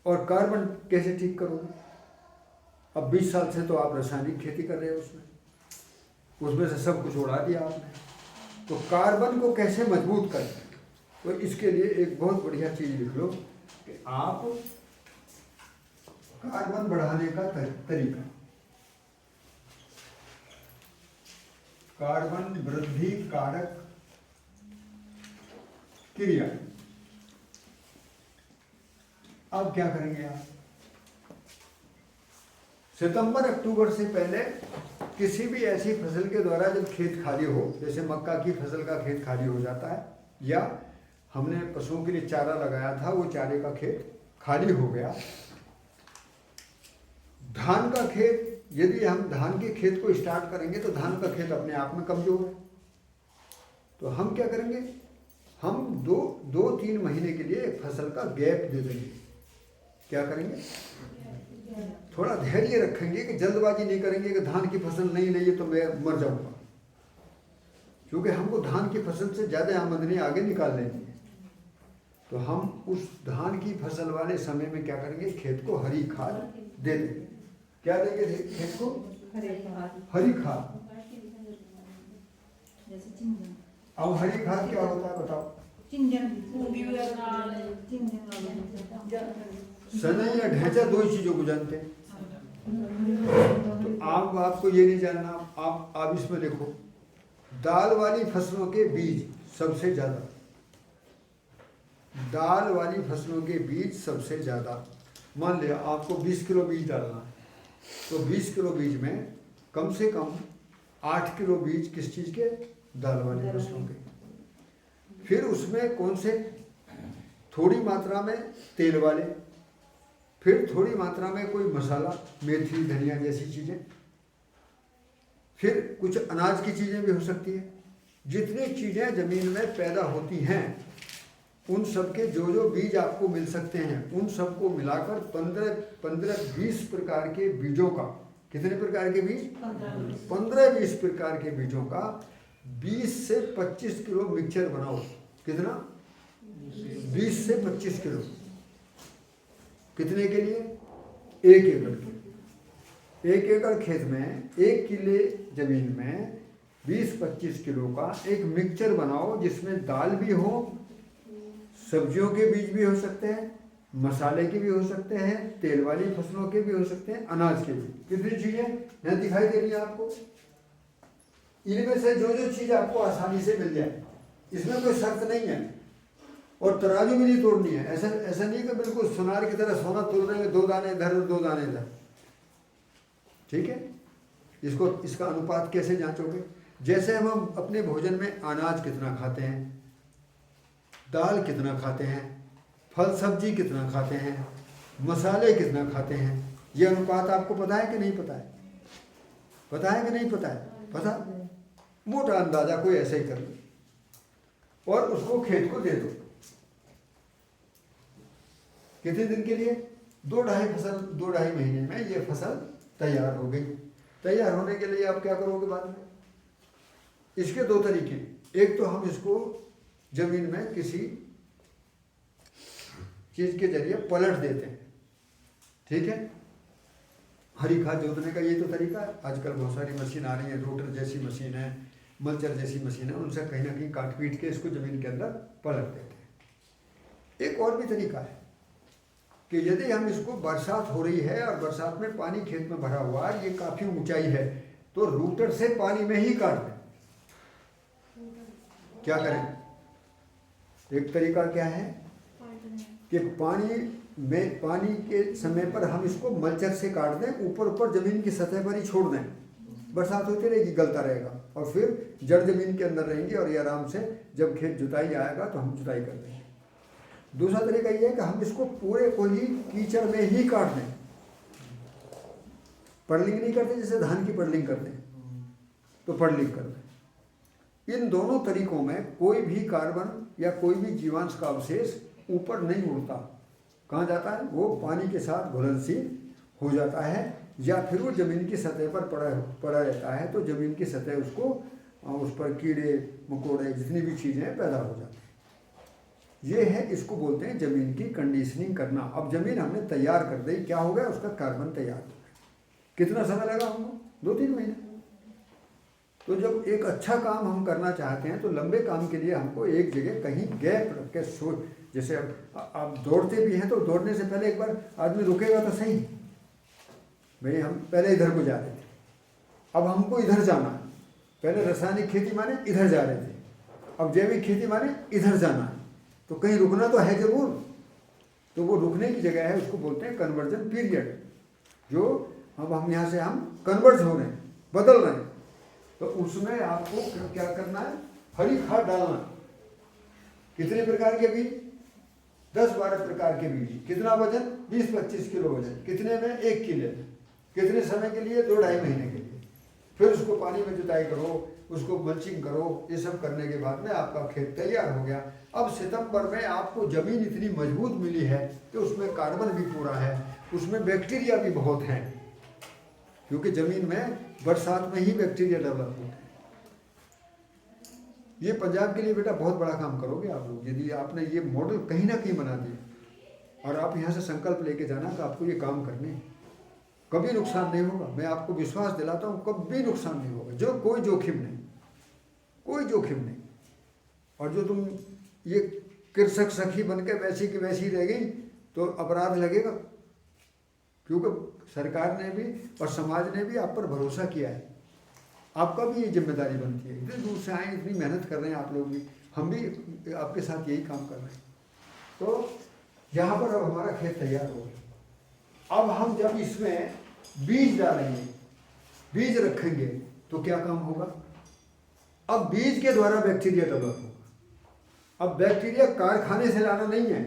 और कार्बन कैसे ठीक करोगे? अब 20 साल से तो आप रासायनिक खेती कर रहे हो, उसमें से सब कुछ उड़ा दिया आपने। तो कार्बन को कैसे मजबूत करें? तो इसके लिए एक बहुत बढ़िया चीज लिख लो कि आप कार्बन बढ़ाने का तरीका, कार्बन वृद्धि कारक क्रिया। अब क्या करेंगे आप? सितंबर अक्टूबर से पहले किसी भी ऐसी फसल के द्वारा जब खेत खाली हो, जैसे मक्का की फसल का खेत खाली हो जाता है, या हमने पशुओं के लिए चारा लगाया था वो चारे का खेत खाली हो गया, धान का खेत, यदि हम धान के खेत को स्टार्ट करेंगे तो धान का खेत अपने आप में कमजोर है, तो हम क्या करेंगे? हम 2-3 महीने के लिए एक फसल का गैप दे देंगे। क्या करेंगे? थोड़ा धैर्य रखेंगे कि जल्दबाजी नहीं करेंगे कि धान की फसल नहीं है तो मैं मर जाऊंगा, क्योंकि हमको धान की फसल से ज़्यादा आमदनी आगे निकाल लेनी है। तो हम उस धान की फसल वाले समय में क्या करेंगे? खेत को हरी खाद दे देंगे। क्या देंगे खेत को? हरी खाद। अब हरी खाद क्या होता है बताओ? सनई या ढैंचा, 2 ही चीजों को जानते हैं। तो आपको ये नहीं जानना। आप इसमें देखो, दाल वाली फसलों के बीज सबसे ज्यादा, दाल वाली फसलों के बीज सबसे ज्यादा। मान लिया आपको 20 किलो बीज डालना है, तो 20 किलो बीज में कम से कम 8 किलो बीज किस चीज के? दाल वाली फसलों के। फिर उसमें कौन से? थोड़ी मात्रा में तेल वाले, फिर थोड़ी मात्रा में कोई मसाला, मेथी धनिया जैसी चीजें, फिर कुछ अनाज की चीजें भी हो सकती है। जितनी चीजें जमीन में पैदा होती हैं उन सब के जो बीज आपको मिल सकते हैं उन सबको मिलाकर 15-20 प्रकार के बीजों का, कितने प्रकार के बीज? 15-20 प्रकार के बीजों का 20 से 25 किलो मिक्सचर बनाओ। कितना? 20 से 25 किलो। कितने के लिए? 1 एकड़ के। 1 एकड़ खेत में 1 किले जमीन में 20-25 किलो का एक मिक्सचर बनाओ, जिसमें दाल भी हो, सब्जियों के बीज भी हो सकते हैं, मसाले के भी हो सकते हैं, तेल वाली फसलों के भी हो सकते हैं, अनाज के भी। कितनी चीजें यहाँ दिखाई दे रही है आपको? इनमें से जो चीज आपको आसानी से मिल जाए, इसमें कोई शर्त नहीं है। और तराजू भी नहीं तोड़नी है। ऐसा नहीं कि बिल्कुल सुनार की तरह सोना तोड़ रहे हैं, 2 दाने इधर 2 दाने इधर। ठीक है? इसका अनुपात कैसे जांचोगे? जैसे हम अपने भोजन में अनाज कितना खाते हैं, दाल कितना खाते हैं, फल सब्जी कितना खाते हैं, मसाले कितना खाते हैं, ये अनुपात आपको पता है कि नहीं पता है? पता है कि नहीं पता है? पता? मोटा अंदाजा कोई ऐसा ही कर लो और उसको खेत को दे दो। कितने दिन के लिए? 2-2.5 महीने में ये फसल तैयार हो गई। तैयार होने के लिए आप क्या करोगे बाद में? इसके 2 तरीके। एक तो हम इसको जमीन में किसी चीज के जरिए पलट देते हैं। ठीक है? हरी खाद जोतने का ये तो तरीका है। आजकल बहुत सारी मशीन आ रही है, रोटर जैसी मशीन है, मल्चर जैसी मशीन है, उनसे कहीं ना कहीं काट पीट के इसको जमीन के अंदर पलट देते हैं। एक और भी तरीका है कि यदि हम इसको, बरसात हो रही है और बरसात में पानी खेत में भरा हुआ है, ये काफी ऊंचाई है, तो रूटर से पानी में ही काट दें। क्या करें? एक तरीका क्या है कि पानी के समय पर हम इसको मल्चर से काट दें, ऊपर जमीन की सतह पर ही छोड़ दें, बरसात होती रहेगी, गलता रहेगा और फिर जड़ जमीन के अंदर रहेंगी और ये आराम से जब खेत जुताई आएगा तो हम जुताई कर देंगे। दूसरा तरीका ये है कि हम इसको पूरे को ही कीचड़ में ही काट दें, पड़लिंग नहीं करते जैसे धान की पड़लिंग करते हैं, तो पड़लिंग कर दें। इन दोनों तरीकों में कोई भी कार्बन या कोई भी जीवांश का अवशेष ऊपर नहीं उड़ता। कहाँ जाता है? वो पानी के साथ घुलनशील हो जाता है या फिर वो ज़मीन की सतह पर पड़ा रहता है, तो ज़मीन की सतह उसको उस पर कीड़े मकोड़े जितनी भी चीज़ें पैदा हो जाती हैं। ये है, इसको बोलते हैं ज़मीन की कंडीशनिंग करना। अब ज़मीन हमने तैयार कर दी, क्या हो गया? उसका कार्बन तैयार हो गया। कितना समय लगा हमको? 2-3 महीने। तो जब एक अच्छा काम हम करना चाहते हैं तो लंबे काम के लिए हमको एक जगह कहीं गैप रख के जैसे अब आप दौड़ते भी हैं तो दौड़ने से पहले एक बार आदमी रुकेगा तो सही। भाई हम पहले इधर को जा रहे थे, अब हमको इधर जाना है। पहले रासायनिक खेती माने इधर जा रहे थे, अब जैविक खेती माने इधर जाना है, तो कहीं रुकना तो है जरूर। तो वो रुकने की जगह है, उसको बोलते हैं कन्वर्जन पीरियड। जो अब हम यहाँ से हम कन्वर्ज हो रहे हैं, बदल रहे हैं, तो उसमें आपको क्या करना है? हरी खाद डालना। कितने प्रकार के बीज? 10-12 प्रकार के बीज। कितना वजन? 20-25 किलो वजन। कितने में? 1 किलो। कितने समय के लिए? 2-2.5 महीने के लिए। फिर उसको पानी में जुताई करो, उसको मल्चिंग करो। ये सब करने के बाद में आपका खेत तैयार हो गया। अब सितंबर में आपको जमीन इतनी मजबूत मिली है कि उसमें कार्बन भी पूरा है, उसमें बैक्टीरिया भी बहुत हैं, क्योंकि जमीन में बरसात में ही बैक्टीरिया डेवलप होते हैं। ये पंजाब के लिए बेटा बहुत बड़ा काम करोगे आप लोग, यदि आपने ये मॉडल कहीं ना कहीं बना दिया और आप यहाँ से संकल्प लेके जाना कि आपको ये काम करने हैं। कभी नुकसान नहीं होगा, मैं आपको विश्वास दिलाता हूँ, कभी नुकसान नहीं होगा। जो कोई जोखिम नहीं, कोई जोखिम नहीं। और जो तुम ये कृषक सखी बन के वैसी की वैसी रह गई तो अपराध लगेगा, क्योंकि सरकार ने भी और समाज ने भी आप पर भरोसा किया है। आपका भी ये जिम्मेदारी बनती है। इतनी दूर से आए, इतनी मेहनत कर रहे हैं आप लोग भी, हम भी आपके साथ यही काम कर रहे हैं। तो यहाँ पर अब हमारा खेत तैयार हो गया। अब हम जब इसमें बीज डालेंगे, बीज रखेंगे, तो क्या काम होगा? अब बीज के द्वारा बैक्टीरिया डेवलप होगा। अब बैक्टीरिया कारखाने से लाना नहीं है।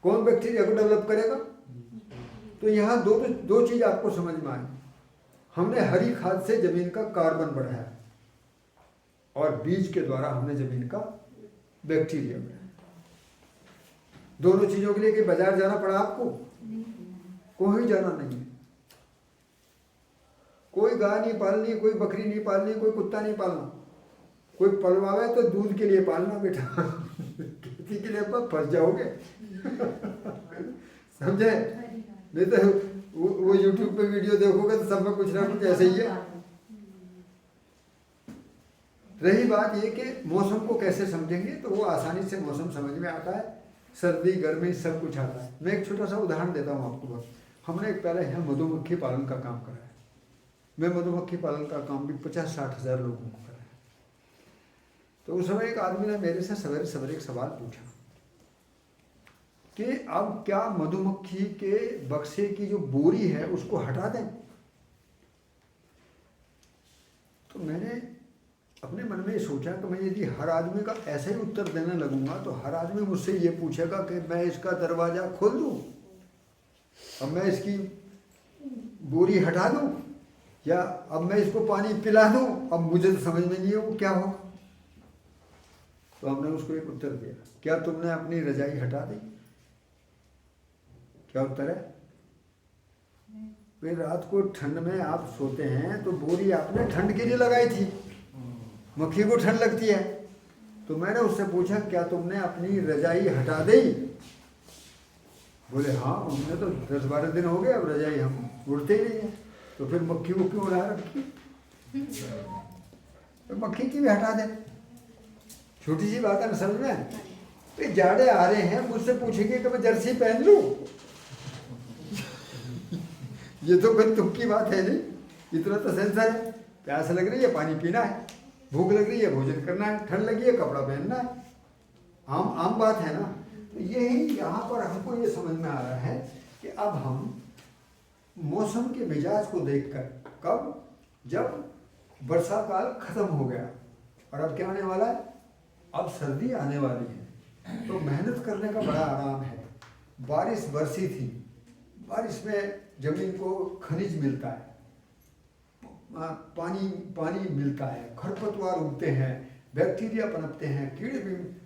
कौन बैक्टीरिया को डेवलप करेगा? तो यहाँ दो चीज आपको समझ में आई। हमने हरी खाद से जमीन का कार्बन बढ़ाया और बीज के द्वारा हमने जमीन का बैक्टीरिया बढ़ाया। दोनों चीजों के लिए कि बाजार जाना पड़ा आपको? कोई जाना नहीं है। कोई गाय नहीं पालनी, कोई बकरी नहीं पालनी, कोई कुत्ता नहीं पालना। कोई पलवावे तो दूध के लिए पालना बेटा, खेती के लिए फंस जाओगे। समझे? नहीं तो वो YouTube पे वीडियो देखोगे तो सब में कुछ ना कुछ ऐसे ही है। रही बात ये कि मौसम को कैसे समझेंगे, तो वो आसानी से मौसम समझ में आता है। सर्दी गर्मी सब कुछ आता है। मैं एक छोटा सा उदाहरण देता हूँ आपको बस। हमने एक पहले यहाँ मधुमक्खी पालन का काम करा है। मैं मधुमक्खी पालन का काम भी 50-60 हज़ार लोगों को करा है। तो उस समय एक आदमी ने मेरे से सवेरे सवेरे एक सवाल पूछा कि अब क्या मधुमक्खी के बक्से की जो बोरी है उसको हटा दें? तो मैंने अपने मन में सोचा कि मैं यदि हर आदमी का ऐसे ही उत्तर देने लगूंगा तो हर आदमी मुझसे ये पूछेगा कि मैं इसका दरवाजा खोल दूं, अब मैं इसकी बोरी हटा दूं, या अब मैं इसको पानी पिला दूं। अब मुझे तो समझ में नहीं है वो क्या होगा। तो हमने उसको एक उत्तर दिया, क्या तुमने अपनी रजाई हटा दी? क्या उत्तर है? फिर रात को ठंड में आप सोते हैं तो बोरी आपने ठंड के लिए लगाई थी, मक्खी को ठंड लगती है। तो मैंने उससे पूछा क्या तुमने अपनी रजाई हटा दी? बोले हाँ, हमने तो 10-12 दिन हो गए, अब रजाई हम उड़ते ही नहीं है। तो फिर मक्खी को क्यों उड़ा रखी? तो मक्खी की भी हटा दे। छोटी सी बात है ना समझ में? तो जाड़े आ रहे हैं, मुझसे पूछेंगे कि मैं जर्सी पहन लूं? ये तो कोई तुम की बात है नहीं, इतना तो सेंसर है। प्यास लग रही है, पानी पीना है, भूख लग रही है, भोजन करना है, ठंड लगी है, कपड़ा पहनना है। आम बात है ना। तो यही यहाँ पर हमको ये समझ में आ रहा है कि अब हम मौसम के मिजाज को देखकर, कब जब वर्षा काल खत्म हो गया और अब क्या आने वाला है, अब सर्दी आने वाली है, तो मेहनत करने का बड़ा आराम है। बारिश बरसी थी, बारिश में जमीन को खनिज मिलता है, पानी मिलता है, खरपतवार उगते हैं, बैक्टीरिया पनपते हैं,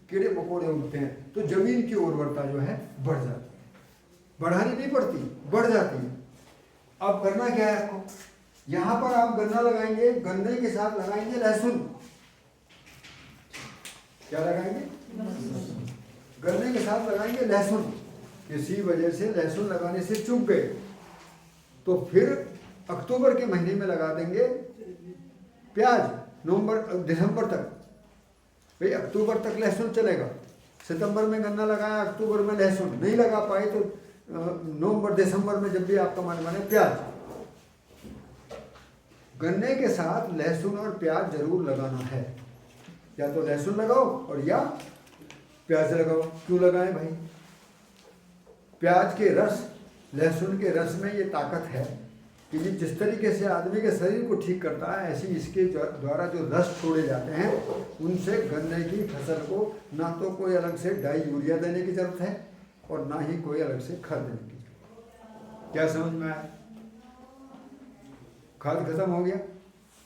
कीड़े मकोड़े उगते हैं, तो जमीन की उर्वरता जो है बढ़ जाती है। बढ़ानी नहीं पड़ती, बढ़ जाती है। अब करना क्या है आपको, यहाँ पर आप गन्ना लगाएंगे, गन्ने के साथ लगाएंगे लहसुन। क्या लगाएंगे, गन्ने के साथ लगाएंगे लहसुन। किसी वजह से लहसुन लगाने से चूक गए तो फिर अक्टूबर के महीने में लगा देंगे प्याज, दिसंबर तक। भाई अक्टूबर तक लहसुन चलेगा, सितंबर में गन्ना लगाया, अक्टूबर में लहसुन नहीं लगा पाए तो नवंबर दिसंबर में जब भी आपका मन माने प्याज। गन्ने के साथ लहसुन और प्याज जरूर लगाना है, या तो लहसुन लगाओ और या प्याज लगाओ। क्यों लगाएं भाई, प्याज के रस, लहसुन के रस में ये ताकत है कि ये जिस तरीके से आदमी के शरीर को ठीक करता है, ऐसे इसके द्वारा जो रस छोड़े जाते हैं उनसे गन्ने की फसल को ना तो कोई अलग से डाई यूरिया देने की जरूरत है और ना ही कोई अलग से खाद देने की जरूरत। क्या समझ में आया, खाद खत्म हो गया।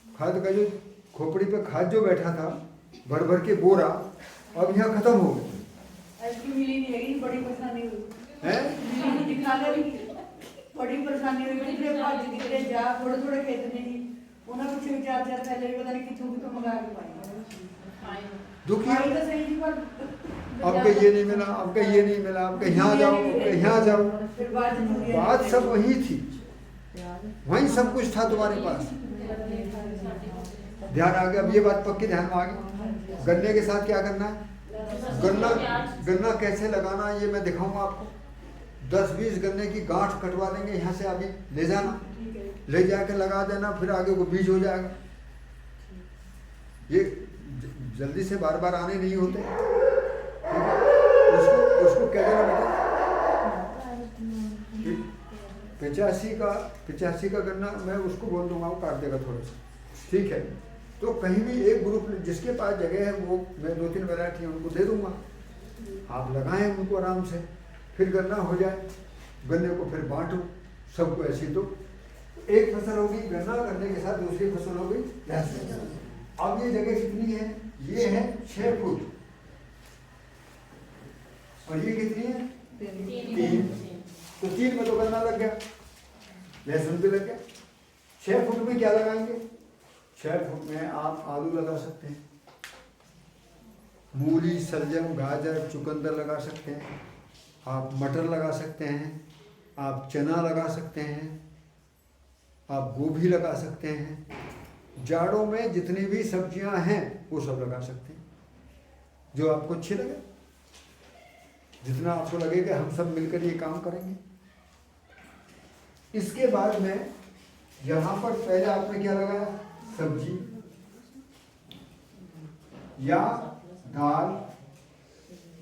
खाद का जो खोपड़ी पे खाद जो बैठा था भर भर के बोरा, अब यहाँ खत्म हो गया। बड़ी परेशानी हुई है, बड़ी परेशानी हुई, कितने भज कितने जा, थोड़े थोड़े खेत ने ही उन्हें कुछ विचार चार पहले भी पता नहीं कितों मंगा के पाए। दुखी तो सही थी पर आपका ये नहीं मिला, आपका ये नहीं मिला, आपका यहाँ जाओ, आपका यहाँ जाओ। बात सब वही थी, वही सब कुछ था तुम्हारे पास। ध्यान आ गया, अब ये बात पक्की ध्यान में आ गई। गन्ने के साथ क्या करना है, गन्ना कैसे लगाना ये मैं दिखाऊंगा आपको। 10-20 गन्ने की गांठ कटवा देंगे, यहाँ से अभी ले जाना, ले जाके लगा देना, फिर आगे वो बीज हो जाएगा। ये जल्दी से बार बार आने नहीं होते, उसको क्या देना बेटा, 85 का गन्ना मैं उसको बोल दूंगा, वो काट देगा थोड़ा सा, ठीक है। तो कहीं भी एक ग्रुप जिसके पास जगह है वो मैं 2-3 वैरायटी उनको दे दूंगा, आप लगाएं उनको आराम से, फिर गन्ना हो जाए, गन्ने को फिर बांटो सबको। ऐसी तो एक फसल होगी गन्ना, गन्ने के साथ दूसरी फसल हो गई लहसुन। अब ये जगह कितनी है, ये है 6 फुट और ये कितनी है 3। तो 3 में तो गन्ना लग गया, लहसुन भी लग गया। 6 फुट में क्या लगाएंगे, 6 फुट में आप आलू लगा सकते हैं, मूली, सलजम, गाजर, चुकंदर लगा सकते हैं, आप मटर लगा सकते हैं, आप चना लगा सकते हैं, आप गोभी लगा सकते हैं। जाड़ों में जितनी भी सब्जियां हैं वो सब लगा सकते हैं, जो आपको अच्छी लगे, जितना आपको लगे कि हम सब मिलकर ये काम करेंगे। इसके बाद में यहाँ पर पहले आपने क्या लगाया, सब्जी या दाल,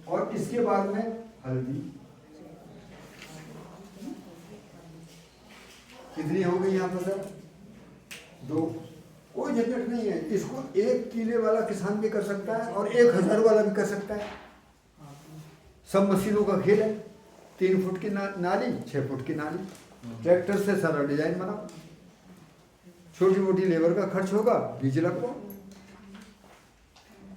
और इसके बाद में हल्दी। कितनी हो गई यहाँ पर सर, 2। कोई झंझट नहीं है, इसको 1 किले वाला किसान भी कर सकता है और 1000 वाला भी कर सकता है। सब मशीनों का खेल है। 3 फुट की नाली, 6 फुट की नाली, ट्रैक्टर से सारा डिजाइन बनाओ, छोटी मोटी लेबर का खर्च होगा, बीज लगवाओ।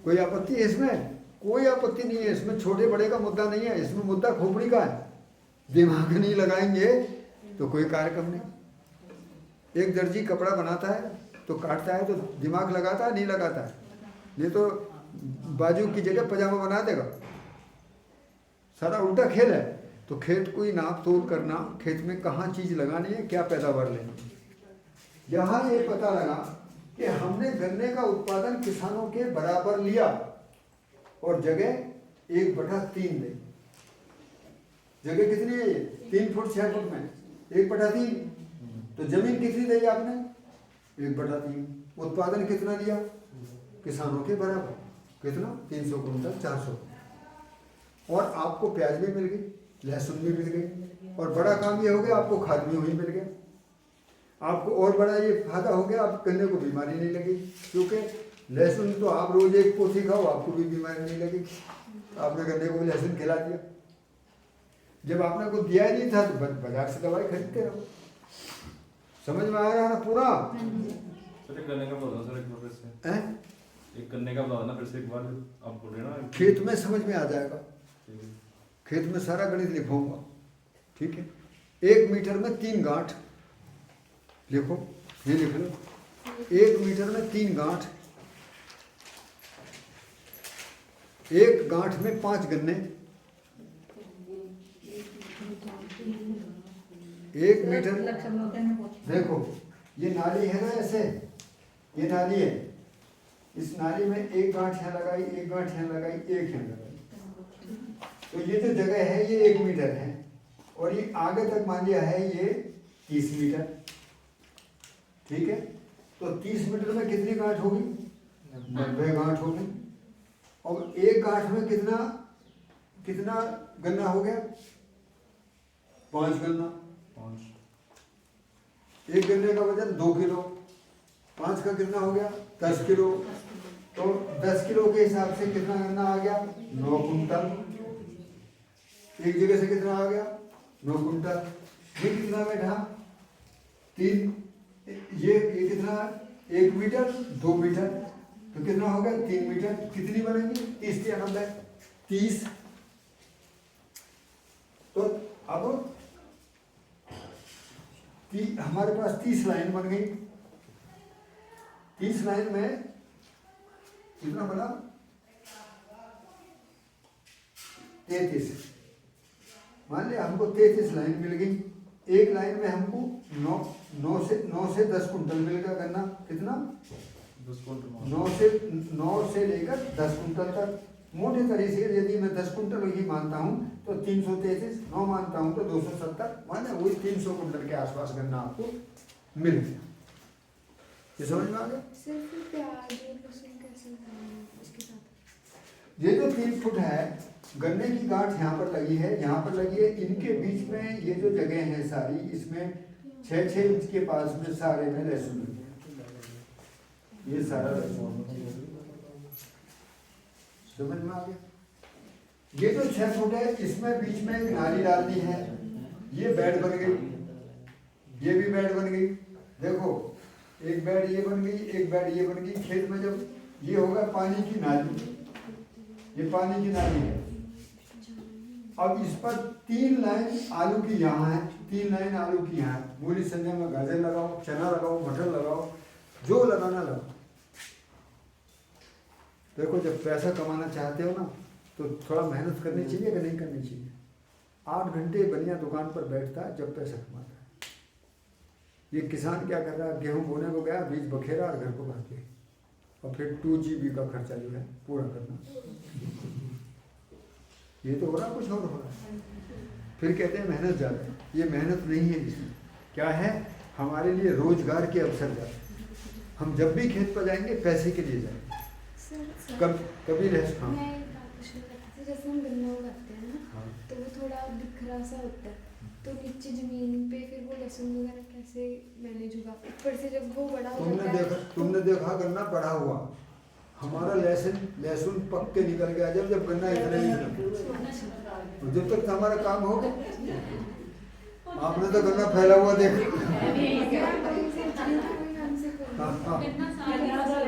कोई आपत्ति है इसमें, कोई आपत्ति नहीं है इसमें, छोटे बड़े का मुद्दा नहीं है इसमें, मुद्दा खोपड़ी का है। दिमाग नहीं लगाएंगे तो कोई कार्यक्रम नहीं। एक दर्जी कपड़ा बनाता है तो काटता है तो दिमाग लगाता है, नहीं लगाता है, नहीं तो बाजू की जगह पजामा बना देगा। सारा उल्टा खेल है। तो खेत को ही नाप तोल करना, खेत में कहाँ चीज लगानी है, क्या पैदावार लेनी है। यहाँ ये पता लगा कि हमने गन्ने का उत्पादन किसानों के बराबर लिया और जगह 1/3 दे। जगह कितनी है ये, 3 फुट 6 फुट में 1/3। तो जमीन कितनी दी आपने, 1/3। उत्पादन कितना दिया, किसानों के बराबर। कितना, 300 कुंटल, 400। और आपको प्याज भी मिल गई, लहसुन भी मिल गई, और बड़ा काम ये हो गया आपको खाद भी वही मिल गया। आपको और बड़ा ये फायदा हो गया, आप गन्ने को बीमारी नहीं लगेगी, क्योंकि लहसुन तो आप रोज एक पोथी खाओ आपको भी बीमारी नहीं लगेगी। आपने गन्ने को भी लहसुन खिला दिया, जब आपने को दिया ही नहीं था तो बाजार से दवाई खरीदते रहो। समझ में आ रहा है ना पूरा? सर एक गन्ने का बता सर, एक बार फिर से हैं? एक गन्ने का बता ना फिर से एक बार, आप बोल रहे हैं ना खेत में समझ में आ जाएगा, ठीक है। खेत में सारा गणित लिखूंगा, ठीक है। 1 मीटर में 3 गांठ लिखो, ये लिख लो, 1 मीटर में 3 गांठ, 1 गांठ में 5 गन्ने, 1 मीटर। देखो ये नाली है ना, ऐसे ये नाली है, इस नाली में 1 गांठ यहाँ लगाई, 1 गांठ यहाँ लगाई, 1 यहाँ लगाई, तो ये जो जगह है ये 1 मीटर है, और ये आगे तक मान लिया है ये 30 मीटर, ठीक है। तो 30 मीटर में कितनी गांठ होगी? 90 गांठ होगी। और 1 गांठ में कितना कितना गन्ना हो गया? 5 गन्ना। 1 गन्ने का वजन 2 किलो, 5 का कितना हो गया? 10 किलो। तो 10 किलो के हिसाब से कितना गन्ना आ गया? 9 कुंटल। एक जगह से कितना आ गया? 9 कुंटल। ये कितना बैठा? 3। ये कितना? 1 मीटर, 2 मीटर, तो कितना हो गया? 3 मीटर। कितनी बनेगी? 30 या 90? 30। तो अब हमारे पास 30 लाइन बन गई। 30 लाइन में कितना बना? 33। मान लिया हमको 33 लाइन मिल गई। एक लाइन में हमको 9 से 10 कुंटल मिलेगा गन्ना। कितना? 10 कुंटल। 9 से लेकर 10 कुंटल तक। मोटे तरीके से यदि मैं 10 कुंटल ही मानता हूँ तो 333, 9 मानता हूँ तो 270, माने वही 300 कुंटल के आसपास गन्ना आपको मिल गया। ये समझ में आ गया? सिर्फ प्याज और लहसुन कैसे लगाना इसके साथ? ये जो 3 फुट है, गन्ने की गांठ यहाँ पर लगी है, यहाँ पर लगी है, इनके बीच में ये जो जगह है सारी, इसमें 6-6 इंच के पास में सारे में लहसुन, ये सारा लहसुन। समझ में आ गया? ये जो 6 फुट है, इसमें बीच में एक नाली डालनी है, ये बेड बन गई, ये भी बेड बन गई। देखो एक बेड ये बन गई, एक बेड ये बन गई। खेत में जब ये होगा पानी की नाली, ये पानी की नाली है। अब इस पर 3 लाइन आलू की यहाँ है, 3 लाइन आलू की यहाँ है। मूली संजय में गाजर लगाओ, चना लगाओ, मटर लगाओ, जो लगाना लगाओ। देखो जब पैसा कमाना चाहते हो ना तो थोड़ा मेहनत करनी चाहिए कि नहीं करनी चाहिए? 8 घंटे बनिया दुकान पर बैठता है जब पैसा कमाता है। ये किसान क्या कर रहा है? गेहूं बोने को गया, बीज बखेरा और घर को भर के, और फिर 2 GB का खर्चा जो है पूरा करना। ये तो हो रहा, कुछ और हो रहा है। फिर कहते हैं मेहनत ज़्यादा है। ये मेहनत नहीं है, इसमें क्या है? हमारे लिए रोजगार के अवसर ज़्यादा। हम जब भी खेत पर जाएंगे पैसे के लिए जाएंगे। कभी रह हाँ। मैं एक बात पूछना चाहती थी, जैसे हम गन्ना उगाते हैं ना, हाँ। तो वो थोड़ा बिखरा सा होता है, तो नीचे जमीन पे फिर वो लहसुन वगैरह कैसे मैनेज होगा? ऊपर से जब वो बड़ा हो जाता है, तुमने देखा गन्ना बड़ा हुआ, हमारा लहसुन पक के निकल गया। जब गन्ना इतना ही था, जब तक हमारा काम हो गया। आपने तो गन्ना फैला हुआ देखा।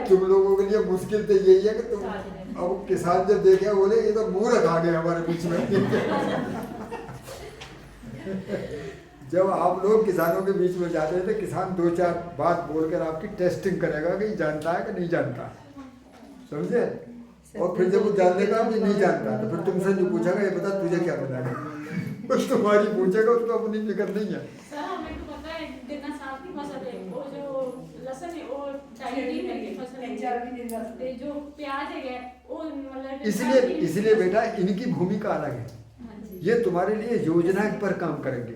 तुम लोगों के लिए मुश्किल तो यही है कि तुम अब किसान जब देखे बोले ये तो मूर्ख आ गए हमारे बीच में। जब आप लोग किसानों के बीच में जाते हैं तो किसान 2-4 बात बोलकर आपकी टेस्टिंग करेगा कि जानता है कि नहीं जानता, समझे? और फिर जब वो जानने का भी नहीं जानता तो फिर तुमसे जो पूछेगा ये बता तुझे क्या पता है, बस तुम्हारी पूछेगा, उसको अपनी फिक्र नहीं है। सर हमें तो पता है गन्ना साल की फसल है, वो जो लहसुन है वो 2.5 महीने की फसल है, जो प्याज है वो मतलब इसलिए बेटा इनकी भूमिका अलग है। ये तुम्हारे लिए योजना पर काम करेंगे